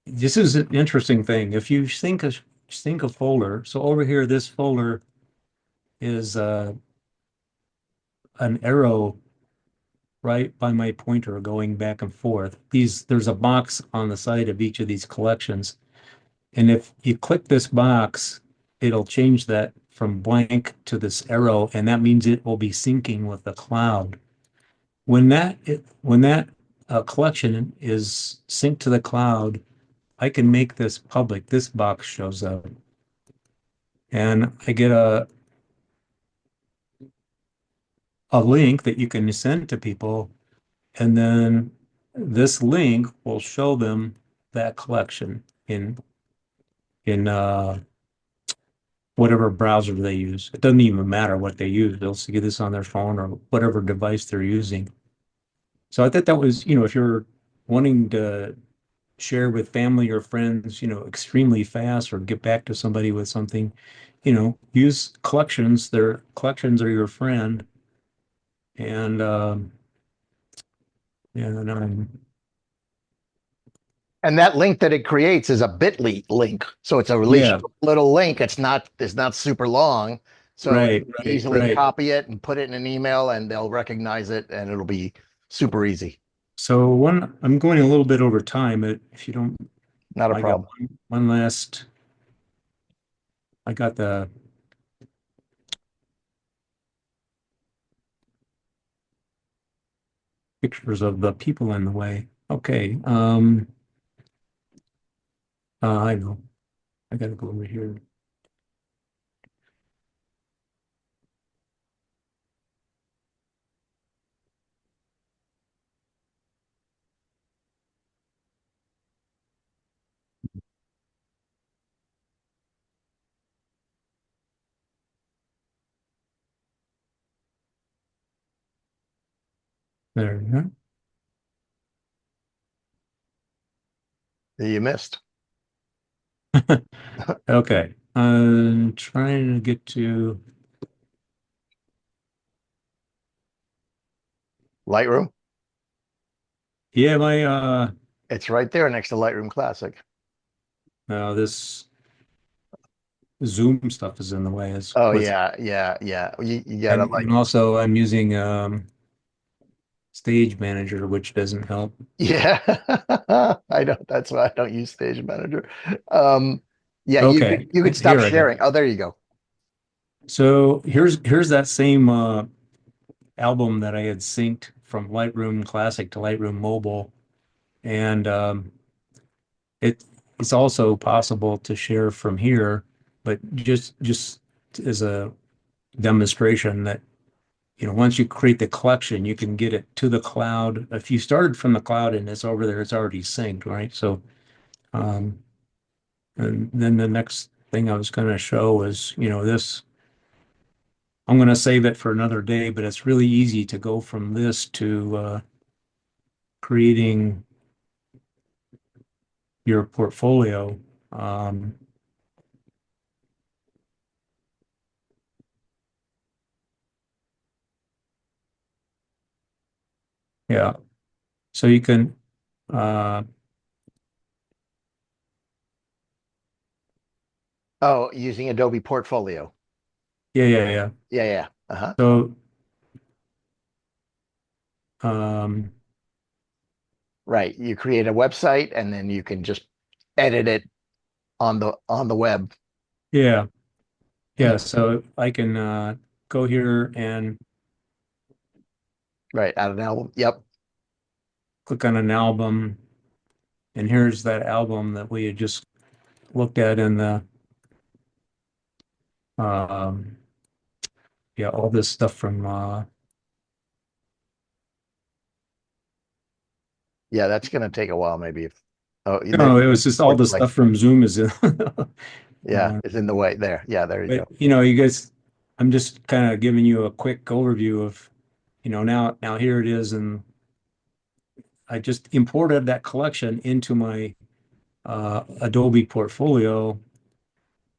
this is an interesting thing. If you think a folder, so over here, this folder is an arrow right by my pointer going back and forth. There's a box on the side of each of these collections. And if you click this box, it'll change that from blank to this arrow, and that means it will be syncing with the cloud. When that collection is synced to the cloud, I can make this public. This box shows up, and I get a link that you can send to people, and then this link will show them that collection in whatever browser they use. It doesn't even matter what they use. They'll see this on their phone or whatever device they're using. So I thought that was, if you're wanting to share with family or friends, extremely fast or get back to somebody with something, use collections. Their collections are your friend. And and And that link that it creates is a bit.ly link. So it's a really yeah, short little link. It's not super long. So you right, can right, easily right. copy it and put it in an email and they'll recognize it and it'll be super easy. So I'm going a little bit over time, but if you don't, Not a I got problem. one last, I got the pictures of the people in the way. Okay. I know. I gotta go over here. There you You missed. go. Okay. I'm trying to get to, Lightroom. yeah, my, It's right there next to Lightroom Classic. this Zoom stuff is in the way. Is Oh what's, yeah, yeah, yeah. You gotta like, and also I'm using, Stage Manager, which doesn't help. yeah. I don't. That's why I don't use Stage Manager. Um, yeah, Okay. you could stop Here I go. sharing. Oh, there you go. So here's that same, album that I had synced from Lightroom Classic to Lightroom Mobile, and it it's also possible to share from here, but just as a demonstration that once you create the collection, you can get it to the cloud. If you started from the cloud and it's over there, it's already synced, right? So, um, and then the next thing I was going to show is, this. I'm going to save it for another day, but it's really easy to go from this to creating your portfolio. Um, yeah, so you can, uh, Oh, using Adobe Portfolio. yeah. Yeah, yeah. Uh-huh. So, um, Right. You create a website and then you can just edit it on the web. yeah, yeah. So I can go here and Right. Add an album. Yep. click on an album, and here's that album that we had just looked at in the, um, yeah, all this stuff from, Yeah, that's gonna take a while, maybe if there no, you it go. was just all Or the like, stuff from Zoom is in. yeah, it's in the way there. Yeah, there you But go. you guys, I'm just kind of giving you a quick overview of, now here it is, and I just imported that collection into my Adobe portfolio,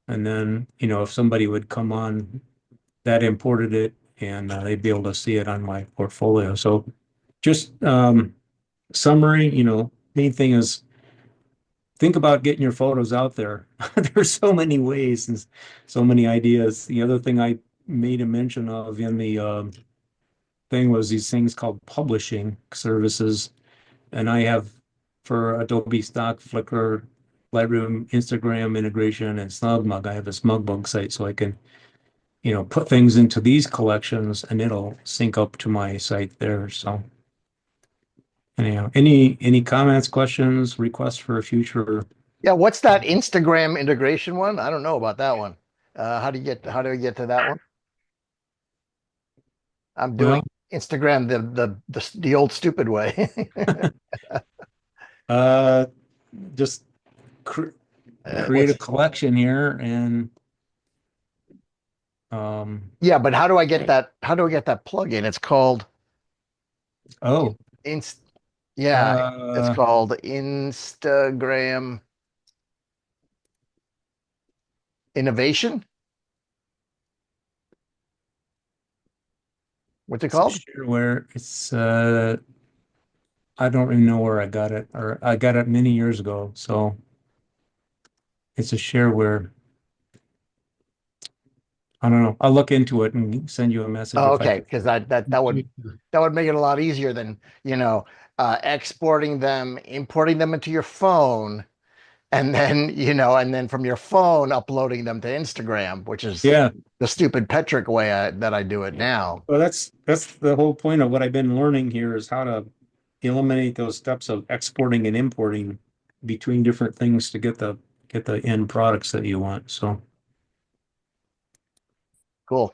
and then if somebody would come on, that imported it, and they'd be able to see it on my portfolio. So just summary, main thing is think about getting your photos out there. There's so many ways and so many ideas. The other thing I made a mention of in the thing was these things called publishing services. And I have for Adobe Stock, Flickr, Lightroom, Instagram integration, and SnugMug. I have a SmugMug site so I can, put things into these collections and it'll sync up to my site there. So anyhow, any comments, questions, requests for a future? Yeah, what's that Instagram integration one? I don't know about that one. How do we get to that one? I'm doing Well, Instagram the old stupid way. uh, just cr create a What's collection here and Yeah, but how do I get that plugin? It's called oh Inst yeah, it's uh called Instagram Innovation. What's it it's a called? shareware. It's I don't even know where I got it, or I got it many years ago. So it's a shareware. I don't know. I'll look into it and send you a message Oh, if I okay, can. because that would make it a lot easier than, exporting them, importing them into your phone, and then, and then from your phone uploading them to Instagram, which is Yeah. the stupid Petrick way that I do it now. Well, that's the whole point of what I've been learning here is how to eliminate those steps of exporting and importing between different things to get the end products that you want. So, Cool.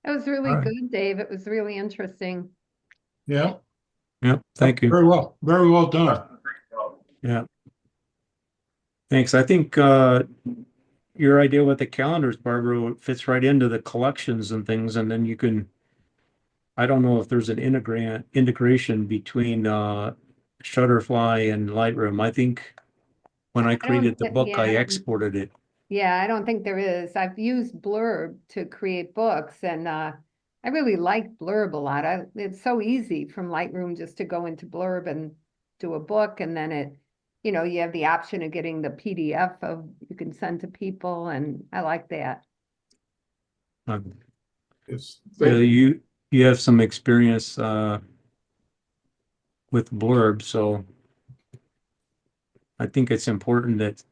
That was all really right. good, Dave. It was really interesting. Yeah, Yeah. Thank you. very well done. Yeah. Thanks. I think your idea with the calendars, Barbara, fits right into the collections and things, and then you can I don't know if there's an integration between Shutterfly and Lightroom. I think when I created the book, I exported it. Yeah, I don't think there is. I've used Blurb to create books, and I really like Blurb a lot. It's so easy from Lightroom just to go into Blurb and do a book, and then you have the option of getting the PDF of you can send to people, and I like that. Um, Yes, yeah, thank you. you have some experience with Blurb, so I think it's important that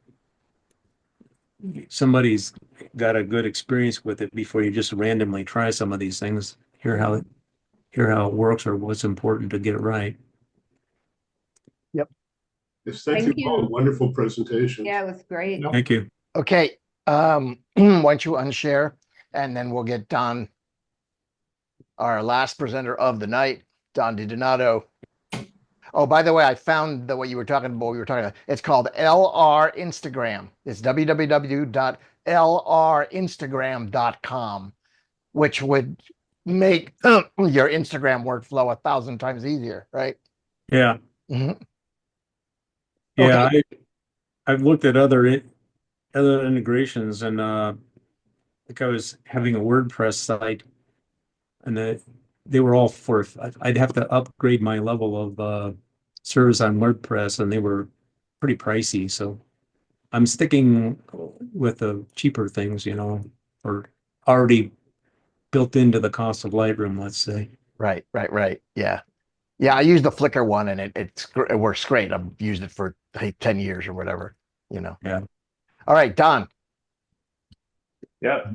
somebody's got a good experience with it before you just randomly try some of these things. Hear how it works or what's important to get it right. Yes, thank you Thank all. you. Wonderful presentations. Yeah, it was great. Yep. Thank you. Okay, why don't you unshare, and then we'll get Don, our last presenter of the night, Don DiDonato. Oh, by the way, I found what you were talking about. We were talking about. It's called LR Instagram. It's www.lrinstagram.com, which would make your Instagram workflow 1,000 times easier, right? Yeah. Mhm. Yeah, Okay. I've looked at other integrations and like I was having a WordPress site and they were all for I'd have to upgrade my level of service on WordPress and they were pretty pricey. So I'm sticking with the cheaper things, or already built into the cost of Lightroom, let's say. Right. Yeah. Yeah, I use the Flickr one and it works great. I've used it for 10 years or whatever. Yeah. All right, Don, Yes,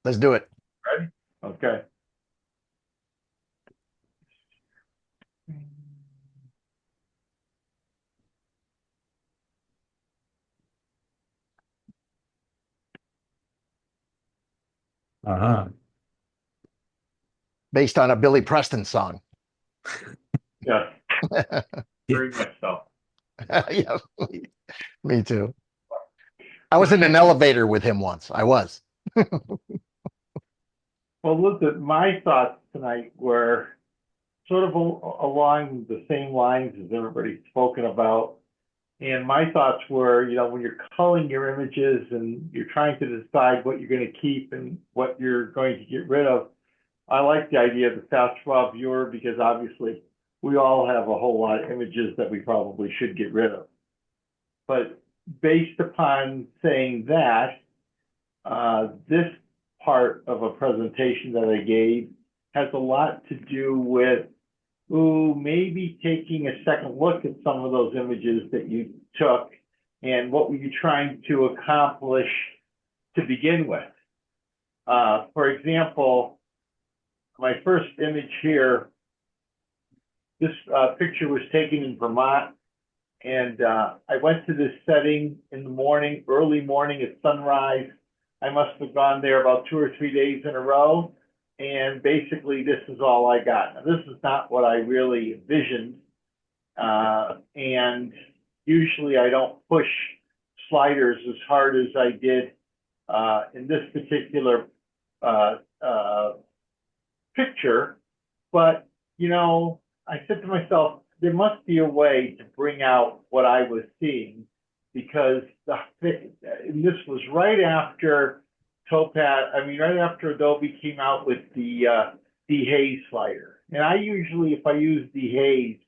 let's do it. ready? Okay. Uh-huh. Based on a Billy Preston song. Yes, Yeah. very much so. Yeah, me too. I was in an elevator with him once. I was. Well, listen, my thoughts tonight were sort of along the same lines as everybody's spoken about. And my thoughts were, when you're culling your images and you're trying to decide what you're going to keep and what you're going to get rid of, I like the idea of the fast draw viewer because obviously we all have a whole lot of images that we probably should get rid of. But based upon saying that, this part of a presentation that I gave has a lot to do with maybe taking a second look at some of those images that you took and what were you trying to accomplish to begin with. For example, my first image here, this picture was taken in Vermont, and I went to this setting in the morning, early morning at sunrise. I must have gone there about 2 or 3 days in a row. And basically, this is all I got. Now, this is not what I really envisioned. And usually I don't push sliders as hard as I did in this particular picture. But, I said to myself, there must be a way to bring out what I was seeing because this was right after right after Adobe came out with the dehaze slider. And I usually, if I use dehaze,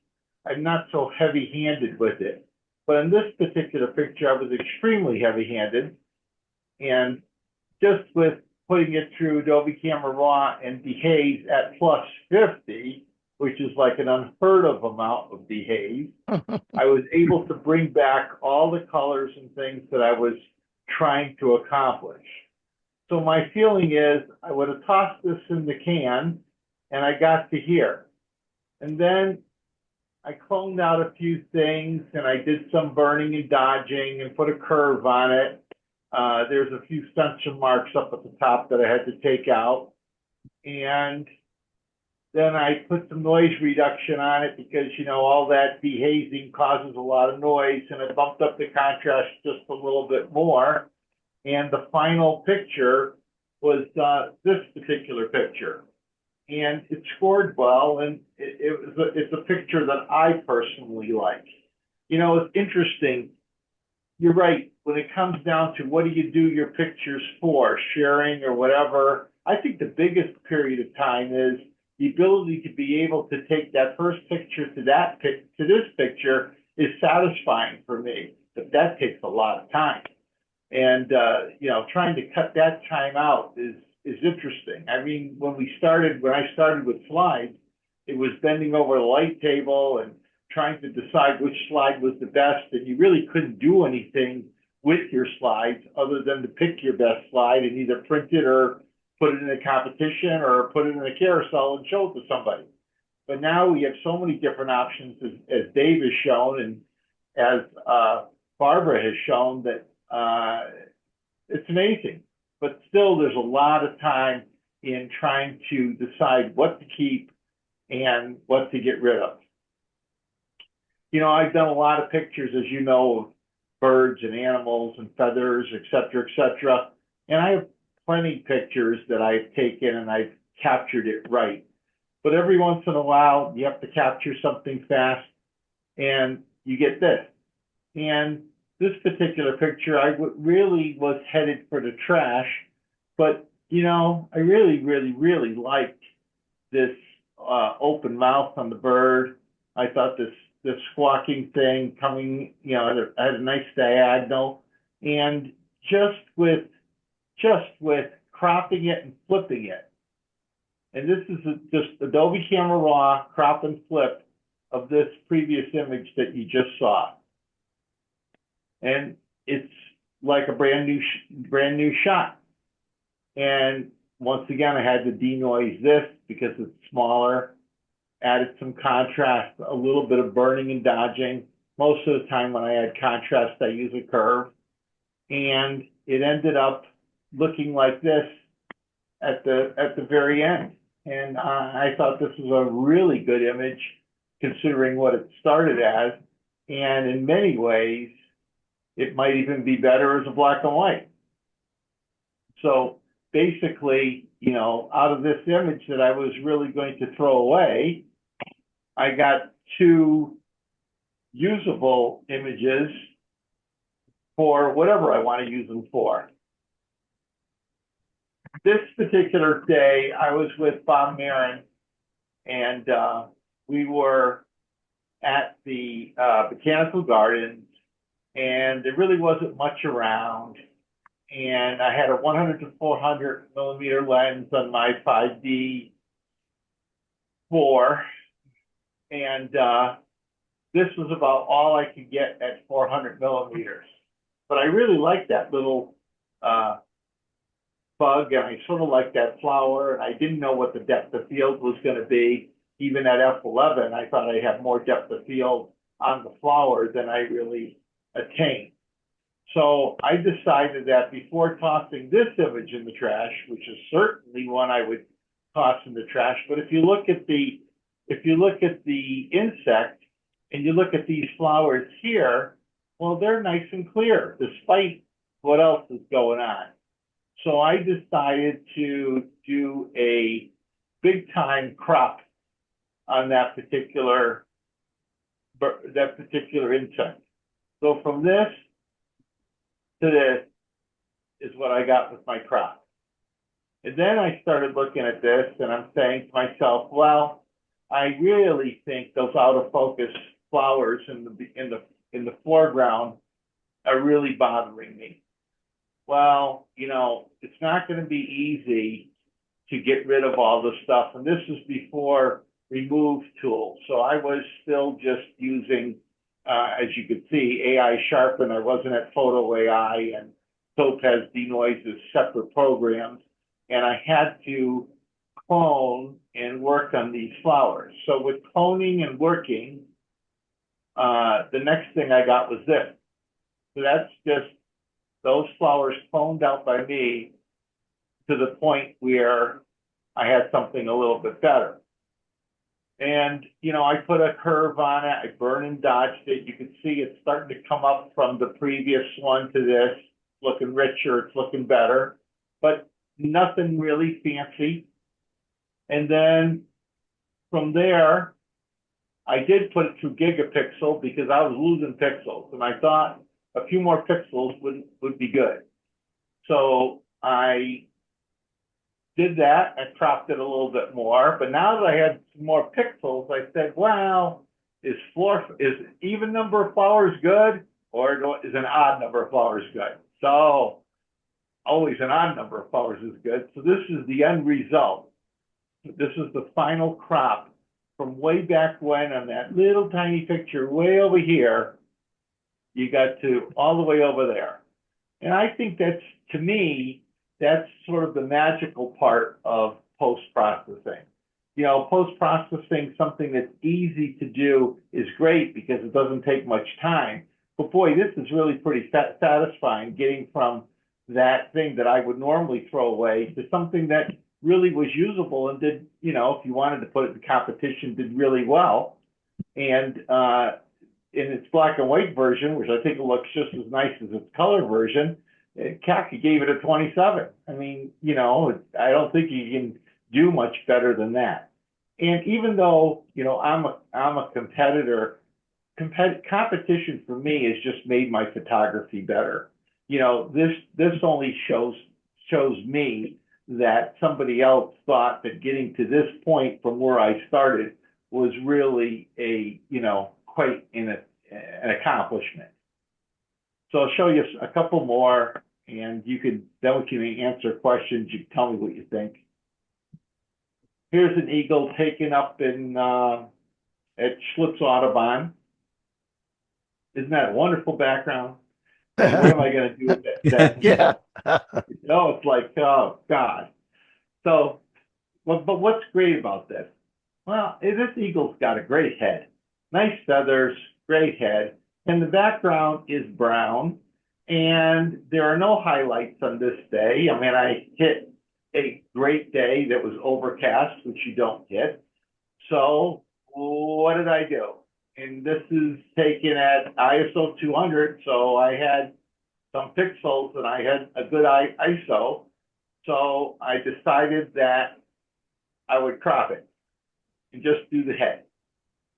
I'm not so heavy-handed with it. But in this particular picture, I was extremely heavy-handed. And just with putting it through Adobe Camera Raw and dehaze at plus 50, which is like an unheard of amount of dehaze, I was able to bring back all the colors and things that I was trying to accomplish. So my feeling is I would have tossed this in the can and I got to here. And then I cloned out a few things and I did some burning and dodging and put a curve on it. There's a few stencil marks up at the top that I had to take out. And then I put some noise reduction on it because, all that dehazing causes a lot of noise, and I bumped up the contrast just a little bit more. And the final picture was this particular picture. and it scored well, and it's a picture that I personally like. You know, it's interesting. You're right. When it comes down to what do you do your pictures for, sharing or whatever, I think the biggest period of time is the ability to be able to take that first picture to this picture is satisfying for me. But that takes a lot of time. And you know, trying to cut that time out is interesting. I mean, when I started with slides, it was bending over the light table and trying to decide which slide was the best, and you really couldn't do anything with your slides other than to pick your best slide and either print it or put it in a competition or put it in a carousel and show it to somebody. But now we have so many different options, as Dave has shown, and as Barbara has shown, that it's amazing. But still, there's a lot of time in trying to decide what to keep and what to get rid of. You know, I've done a lot of pictures, as you know, of birds and animals and feathers, et cetera, and I have plenty of pictures that I've taken and I've captured it right. But every once in a while, you have to capture something fast, and you get this. And this particular picture, I really was headed for the trash, but you know, I really liked this open mouth on the bird. I thought this squawking thing coming, you know, it had a nice diagonal, and just with cropping it and flipping it. And this is just Adobe Camera Raw, crop and flip of this previous image that you just saw. And it's like a brand new shot. And once again, I had to denoise this because it's smaller, added some contrast, a little bit of burning and dodging. Most of the time when I add contrast, I use a curve. And it ended up looking like this at the very end. And I thought this was a really good image considering what it started as. And in many ways, it might even be better as a black and white. So basically, you know, out of this image that I was really going to throw away, I got two usable images for whatever I want to use them for. This particular day, I was with Bob Marin, and we were at the Botanical Gardens, and there really wasn't much around. And I had a 100 to 400 millimeter lens on my 5D 4, and this was about all I could get at 400 millimeters. But I really liked that little bug, and I sort of liked that flower, and I didn't know what the depth of field was going to be. Even at f11, I thought I'd have more depth of field on the flower than I really attained. So I decided that before tossing this image in the trash, which is certainly one I would toss in the trash, but if you look at the insect and you look at these flowers here, well, they're nice and clear despite what else is going on. So I decided to do a big time crop on that particular insect. So from this to this is what I got with my crop. And then I started looking at this and I'm saying to myself, well, I really think those out of focus flowers in the foreground are really bothering me. Well, you know, it's not going to be easy to get rid of all this stuff. And this was before remove tools. So I was still just using, as you could see, AI Sharpen. I wasn't at Photo AI, and Topaz denoise as separate programs. And I had to clone and work on these flowers. So with cloning and working, the next thing I got was this. So that's just those flowers cloned out by me to the point where I had something a little bit better. And, you know, I put a curve on it. I burned and dodged it. You can see it's starting to come up from the previous one to this. Looking richer. It's looking better. But nothing really fancy. And then from there, I did put it through gigapixel because I was losing pixels, and I thought a few more pixels would be good. So I did that. I cropped it a little bit more, but now that I had some more pixels, I said, "Well, is even number of flowers good, or is an odd number of flowers good?" So always an odd number of flowers is good. So this is the end result. This is the final crop from way back when on that little tiny picture way over here. You got to all the way over there. And I think that's, to me, that's sort of the magical part of post-processing. You know, post-processing, something that's easy to do, is great because it doesn't take much time. But boy, this is really pretty satisfying, getting from that thing that I would normally throw away to something that really was usable and did, you know, if you wanted to put it in competition, did really well. And in its black and white version, which I think looks just as nice as its color version, Kaka gave it a 27. I mean, you know, I don't think you can do much better than that. And even though, you know, I'm a competitor, competition for me has just made my photography better. You know, this only shows me that somebody else thought that getting to this point from where I started was really a, you know, quite an accomplishment. So I'll show you a couple more, and you can, then we can answer questions. You can tell me what you think. Here's an eagle taken up in at Schlitz Audubon. Isn't that a wonderful background? And what am I going to do with that? Yeah. No, it's like, oh God. So, but what's great about this? Well, this eagle's got a great head, nice feathers, great head, and the background is brown, and there are no highlights on this day. I mean, I hit a great day that was overcast, which you don't hit. So what did I do? And this is taken at ISO 200, so I had some pixels and I had a good ISO. So I decided that I would crop it and just do the head.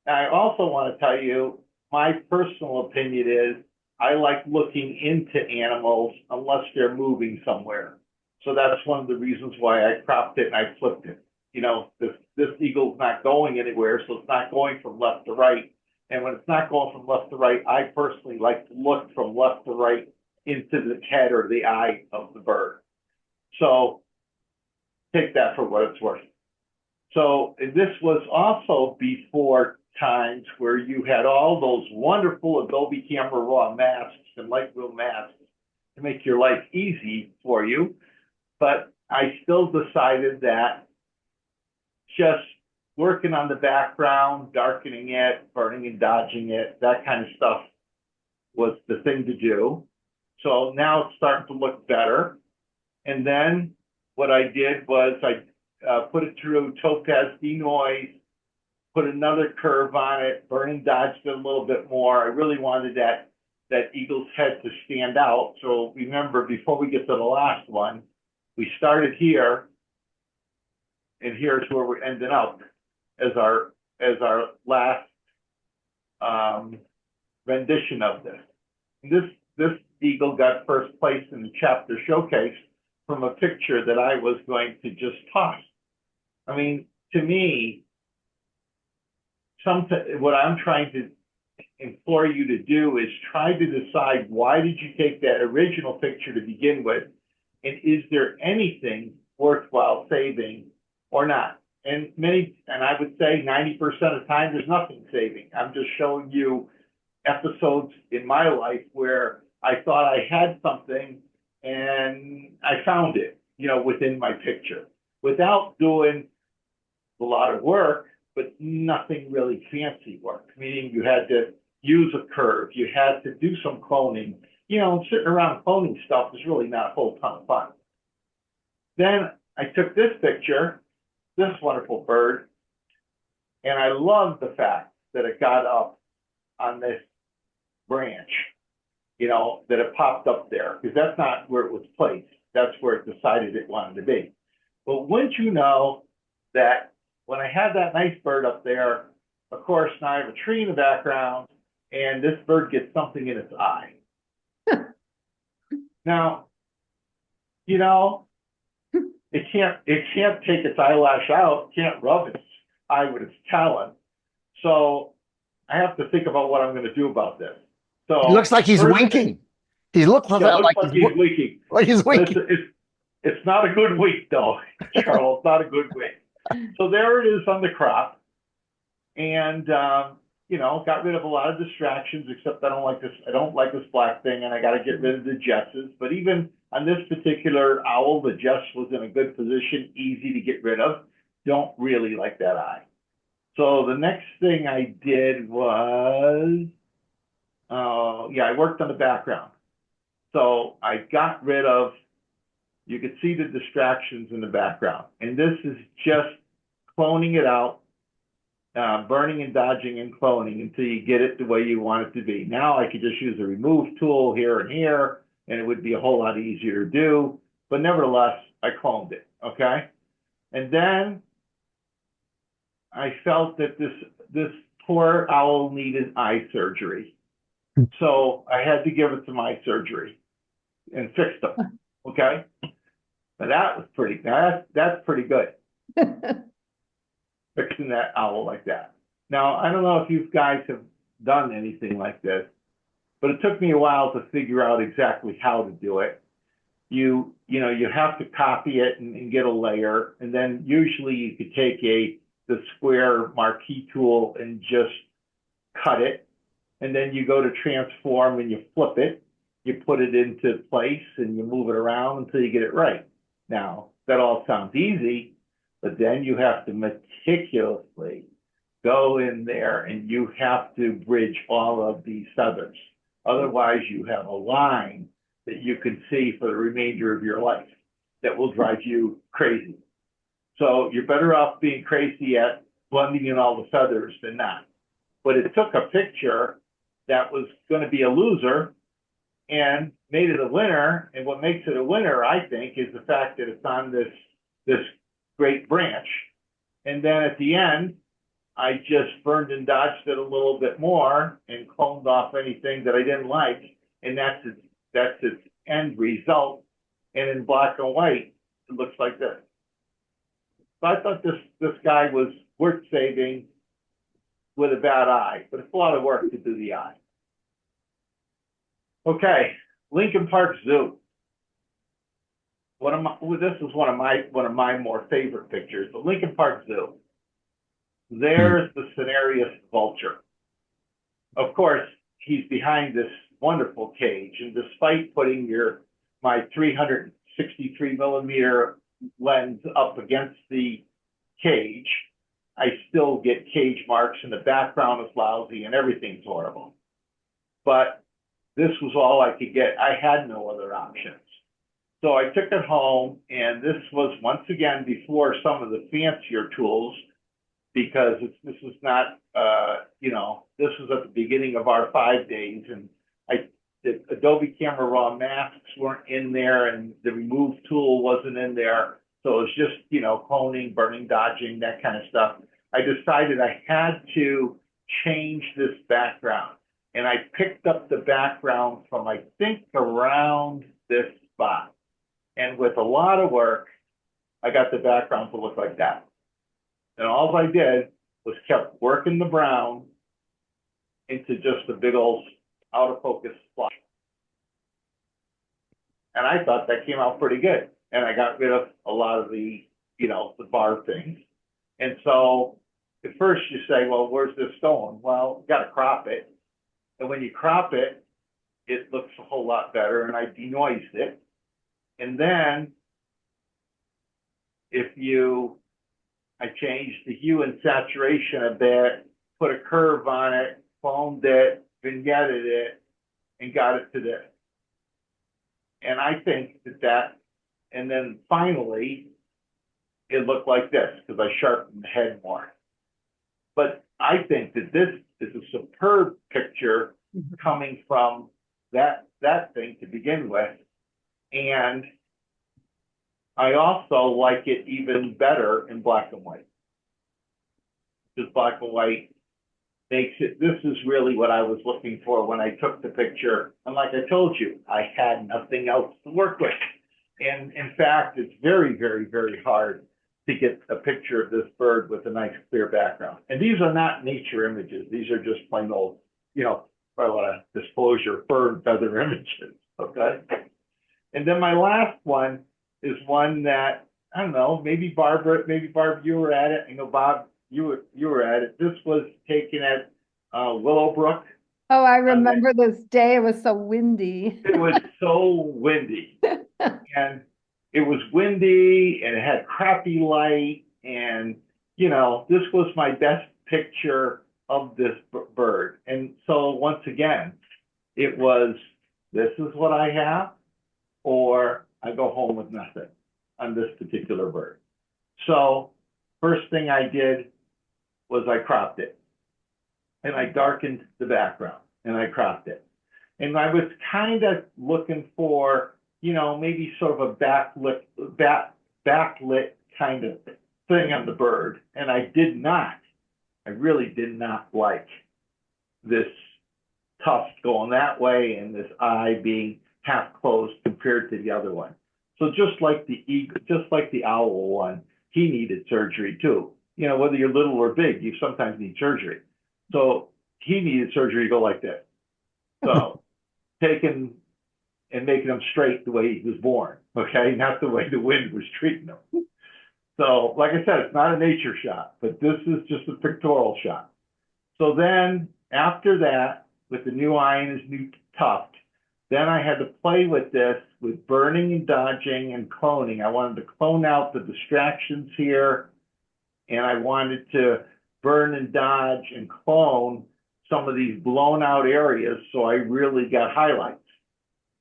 And I also want to tell you, my personal opinion is I like looking into animals unless they're moving somewhere. So that's one of the reasons why I cropped it and I flipped it. You know, this eagle's not going anywhere, so it's not going from left to right. And when it's not going from left to right, I personally like to look from left to right into the head or the eye of the bird. So take that for what it's worth. So this was also before times where you had all those wonderful Adobe Camera Raw masks and Lightroom masks to make your life easy for you. But I still decided that just working on the background, darkening it, burning and dodging it, that kind of stuff was the thing to do. So now it's starting to look better. And then what I did was I put it through Topaz denoise, put another curve on it, burning dodged it a little bit more. I really wanted that eagle's head to stand out. So remember, before we get to the last one, we started here, and here's where we're ending up as our last rendition of this. And this eagle got first place in the chapter showcase from a picture that I was going to just toss. I mean, to me, what I'm trying to implore you to do is try to decide, why did you take that original picture to begin with, and is there anything worthwhile saving or not? And I would say 90% of the time, there's nothing saving. I'm just showing you episodes in my life where I thought I had something and I found it, you know, within my picture without doing a lot of work, but nothing really fancy work, meaning you had to use a curve, you had to do some cloning. You know, sitting around cloning stuff is really not a whole ton of fun. Then I took this picture, this wonderful bird, and I love the fact that it got up on this branch, you know, that it popped up there, because that's not where it was placed. That's where it decided it wanted to be. But wouldn't you know that when I had that nice bird up there, of course, now I have a tree in the background, and this bird gets something in its eye. Now, you know, it can't take its eyelash out, can't rub its eye with its talon. So I have to think about what I'm going to do about this. So He looks like he's first winking. He looks thing, like looks like he's winking. like he's winking. It's not a good wink, though, Charles. Not a good wink. So there it is on the crop, and you know, got rid of a lot of distractions. Except I don't like this black thing, and I got to get rid of the jesses. But even on this particular owl, the jess was in a good position, easy to get rid of. Don't really like that eye. So the next thing I did was, I worked on the background. So I got rid of, you could see the distractions in the background. And this is just cloning it out, burning and dodging and cloning until you get it the way you want it to be. Now I could just use the remove tool here and here, and it would be a whole lot easier to do. But nevertheless, I cloned it, okay? And then I felt that this poor owl needed eye surgery. So I had to give it some eye surgery and fix them, okay? But that was that's pretty good, fixing that owl like that. Now, I don't know if you guys have done anything like this, but it took me a while to figure out exactly how to do it. You have to copy it and get a layer, and then usually you could take the square marquee tool and just cut it. And then you go to transform and you flip it, you put it into place and you move it around until you get it right. Now, that all sounds easy, but then you have to meticulously go in there and you have to bridge all of these feathers. Otherwise, you have a line that you can see for the remainder of your life that will drive you crazy. So you're better off being crazy at blending in all the feathers than not. But it took a picture that was going to be a loser and made it a winner. And what makes it a winner, I think, is the fact that it's on this great branch. And then at the end, I just burned and dodged it a little bit more and cloned off anything that I didn't like. And that's its end result. And in black and white, it looks like this. So I thought this guy was worth saving with a bad eye, but it's a lot of work to do the eye. Okay, Lincoln Park Zoo. This is one of my more favorite pictures. The Lincoln Park Zoo. There's the Cenarius vulture. Of course, he's behind this wonderful cage, and despite putting my 363 millimeter lens up against the cage, I still get cage marks, and the background is lousy and everything's horrible. But this was all I could get. I had no other options. So I took it home, and this was once again before some of the fancier tools, because this was not, this was at the beginning of our 5 days, and the Adobe Camera Raw masks weren't in there, and the remove tool wasn't in there. So it was just, cloning, burning, dodging, that kind of stuff. I decided I had to change this background. And I picked up the background from, I think, around this spot. And with a lot of work, I got the background to look like that. And all I did was kept working the brown into just a big old out of focus splotch. And I thought that came out pretty good. And I got rid of a lot of the bar things. And so at first you say, well, where's this going? Well, you got to crop it. And when you crop it, it looks a whole lot better. And I denoised it. And then I changed the hue and saturation a bit, put a curve on it, foamed it, vignetted it, and got it to this. And I think and then finally, it looked like this because I sharpened the head more. But I think that this is a superb picture coming from that thing to begin with. And I also like it even better in black and white. Because black and white makes it, this is really what I was looking for when I took the picture. And like I told you, I had nothing else to work with. And in fact, it's very, very, very hard to get a picture of this bird with a nice clear background. And these are not nature images. These are just plain old, you know, I want to disclosure, bird feather images, okay? And then my last one is one that, I don't know, maybe Barb, you were at it. I know, Bob, you were at it. This was taken at Willowbrook. Oh, I remember this day. It was so windy. It was so windy. And it was windy and it had crappy light. And, you know, this was my best picture of this bird. And so once again, it was, this is what I have, or I go home with nothing on this particular bird. So first thing I did was I cropped it. And I darkened the background and I cropped it. And I was kind of looking for, you know, maybe sort of a backlit kind of thing on the bird. And I really did not like this tuft going that way and this eye being half closed compared to the other one. So just like the eagle, just like the owl one, he needed surgery too. You know, whether you're little or big, you sometimes need surgery. So he needed surgery to go like this. So taking and making him straight the way he was born, okay? Not the way the wind was treating him. So like I said, it's not a nature shot, but this is just a pictorial shot. So then after that, with the new eye and his new tuft, then I had to play with this with burning and dodging and cloning. I wanted to clone out the distractions here, and I wanted to burn and dodge and clone some of these blown out areas so I really got highlights.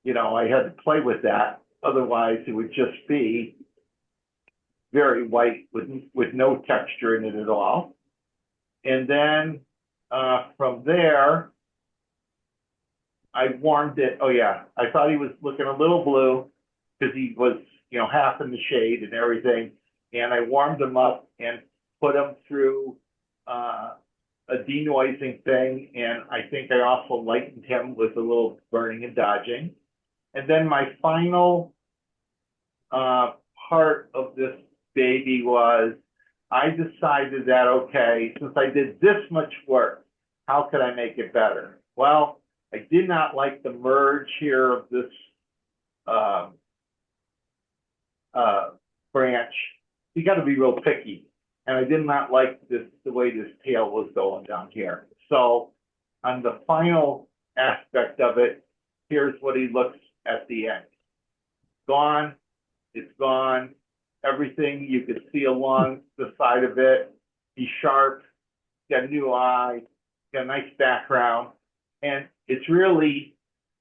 You know, I had to play with that. Otherwise, it would just be very white with no texture in it at all. And then from there, I warmed it. Oh yeah, I thought he was looking a little blue because he was, you know, half in the shade and everything. And I warmed him up and put him through a denoising thing. And I think I also lightened him with a little burning and dodging. And then my final part of this baby was, I decided that, okay, since I did this much work, how could I make it better? Well, I did not like the merge here of this branch. You got to be real picky. And I did not like this, the way this tail was going down here. So on the final aspect of it, here's what he looks at the end. Gone, it's gone. Everything you could see along the side of it. He's sharp, got a new eye, got a nice background. And it's really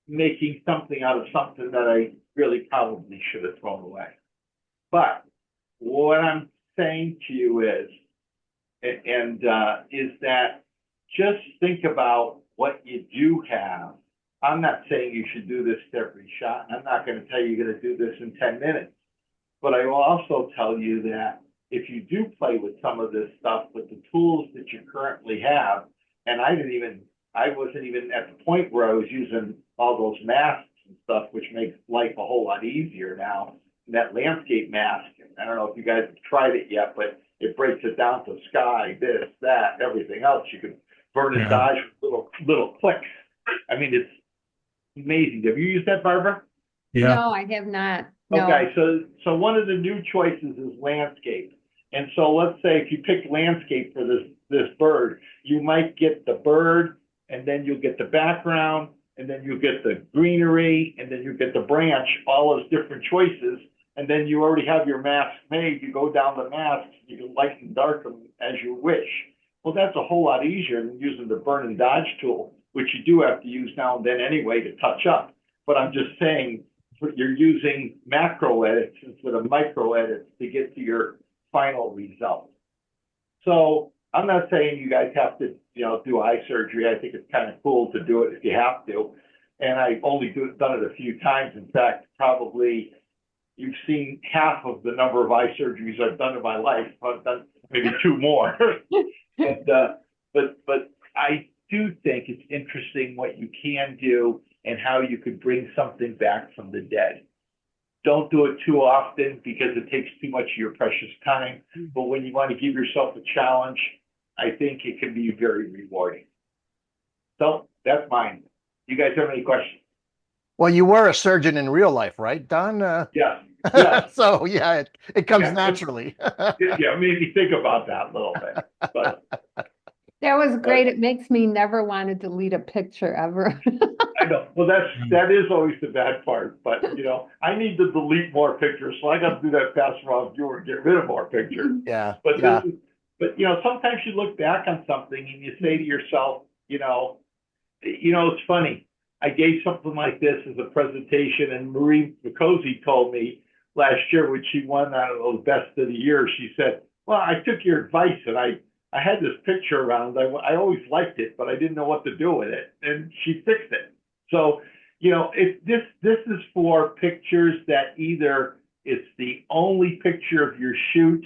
making something out of something that I really probably should have thrown away. But what I'm saying to you is that just think about what you do have. I'm not saying you should do this every shot. I'm not going to tell you you're going to do this in 10 minutes. But I will also tell you that if you do play with some of this stuff with the tools that you currently have, and I wasn't even at the point where I was using all those masks and stuff, which makes life a whole lot easier now. And that landscape mask, I don't know if you guys have tried it yet, but it breaks it down to sky, this, that, everything else. You can burn and dodge with little clicks. I mean, it's amazing. Have you used that, Barbara? Yeah. No, I have not. No. Okay, so one of the new choices is landscape. And so let's say if you pick landscape for this bird, you might get the bird, and then you'll get the background, and then you'll get the greenery, and then you get the branch, all those different choices. And then you already have your mask made. You go down the mask, you can light and darken as you wish. Well, that's a whole lot easier than using the burn and dodge tool, which you do have to use now and then anyway to touch up. But I'm just saying, you're using macro edits instead of micro edits to get to your final result. So I'm not saying you guys have to, you know, do eye surgery. I think it's kind of cool to do it if you have to. And I've only done it a few times. In fact, probably you've seen half of the number of eye surgeries I've done in my life. I've done maybe two more. And, but I do think it's interesting what you can do and how you could bring something back from the dead. Don't do it too often because it takes too much of your precious time. But when you want to give yourself a challenge, I think it can be very rewarding. So that's mine. You guys have any questions? Well, you were a surgeon in real life, right, Don? Yes. Yes. So yeah, it comes Yeah. naturally. Yeah, made me think about that a little bit. But That was great. It makes me never want to delete a picture ever. I know. Well, that is always the bad part. But you know, I need to delete more pictures, so I got to do that pass around viewer and get rid of more pictures. Yeah, But yeah. but you know, sometimes you look back on something and you say to yourself, it's funny. I gave something like this as a presentation, and Marie Micosi told me last year when she won out of the best of the year, she said, "Well, I took your advice and I had this picture around. I always liked it, but I didn't know what to do with it, and she fixed it." So, this is for pictures that either it's the only picture of your shoot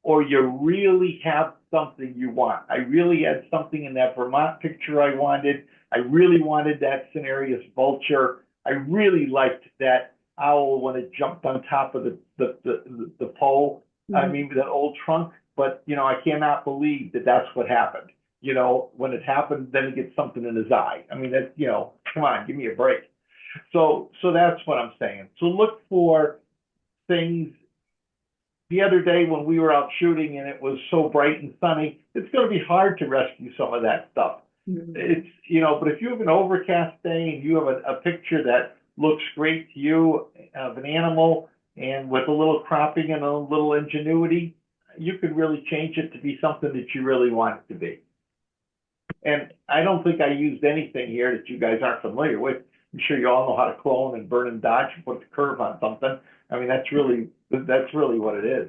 or you really have something you want. I really had something in that Vermont picture I wanted. I really wanted that Cinereus vulture. I really liked that owl when it jumped on top of the pole. I mean, the old trunk. But, I cannot believe that that's what happened. When it happened, then he gets something in his eye. I mean, that, come on, give me a break. So that's what I'm saying. So look for things. The other day when we were out shooting and it was so bright and sunny, it's going to be hard to rescue some of that stuff. It's, but if you have an overcast day and you have a picture that looks great to you of an animal and with a little cropping and a little ingenuity, you could really change it to be something that you really want it to be. And I don't think I used anything here that you guys aren't familiar with. I'm sure you all know how to clone and burn and dodge and put the curve on something. I mean, that's really what it is.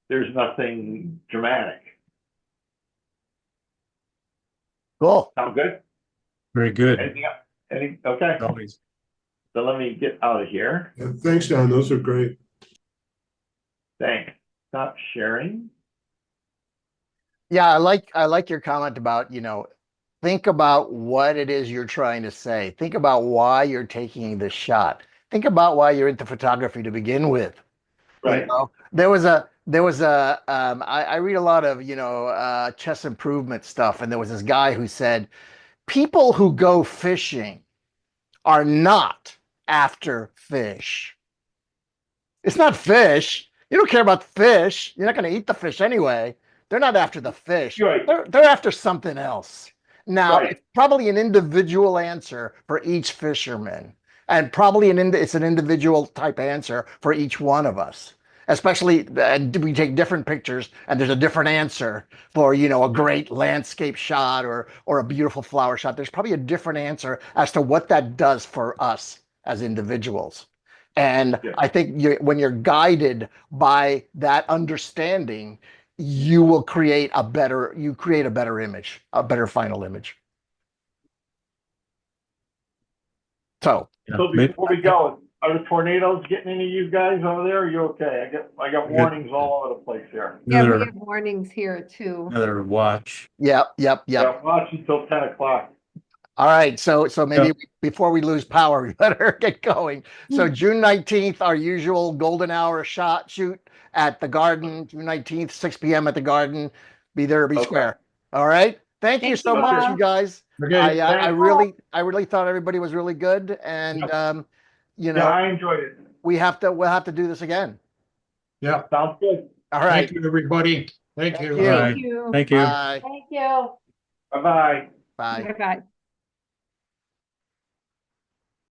There's nothing dramatic. Cool. Sound good? Very good. Anything else? Okay. Always. So let me get out of here. Yeah, thanks, Don. Those are great. Thanks. Stop sharing. Yeah, I like your comment about, think about what it is you're trying to say. Think about why you're taking this shot. Think about why you're into photography to begin with. Right. There was a I read a lot of chess improvement stuff, and there was this guy who said people who go fishing are not after fish. It's not fish. You don't care about the fish. You're not going to eat the fish anyway. They're not after the fish. Right. They're after something else. Now, Right. it's probably an individual answer for each fisherman, and probably it's an individual type answer for each one of us. Especially, we take different pictures, and there's a different answer for a great landscape shot or a beautiful flower shot. There's probably a different answer as to what that does for us as individuals. And Yeah. I think when you're guided by that understanding, you will create a better image, a better final image. So So before we go, are the tornadoes getting any of you guys over there? Are you okay? I got warnings all over the place here. Yeah, we Another, have warnings here too. another watch. yep. Yeah, watch until 10 o'clock. All right, so maybe Yep. before we lose power, we better get going. So June 19th, our usual golden hour shoot at the Garden. June 19th, 6 p.m. at the Garden. Be there or be Okay. square. All right. Thank you Thank so you, much, Bob. you guys. Okay, I really thought everybody was really good, and Yeah, I enjoyed it. we'll have to do this again. yeah. Sounds good. All right. Thank you, everybody. Thank Thank you. you. Bye. Thank you. Thank you. Bye. Thank you. Bye-bye. Bye. Bye-bye.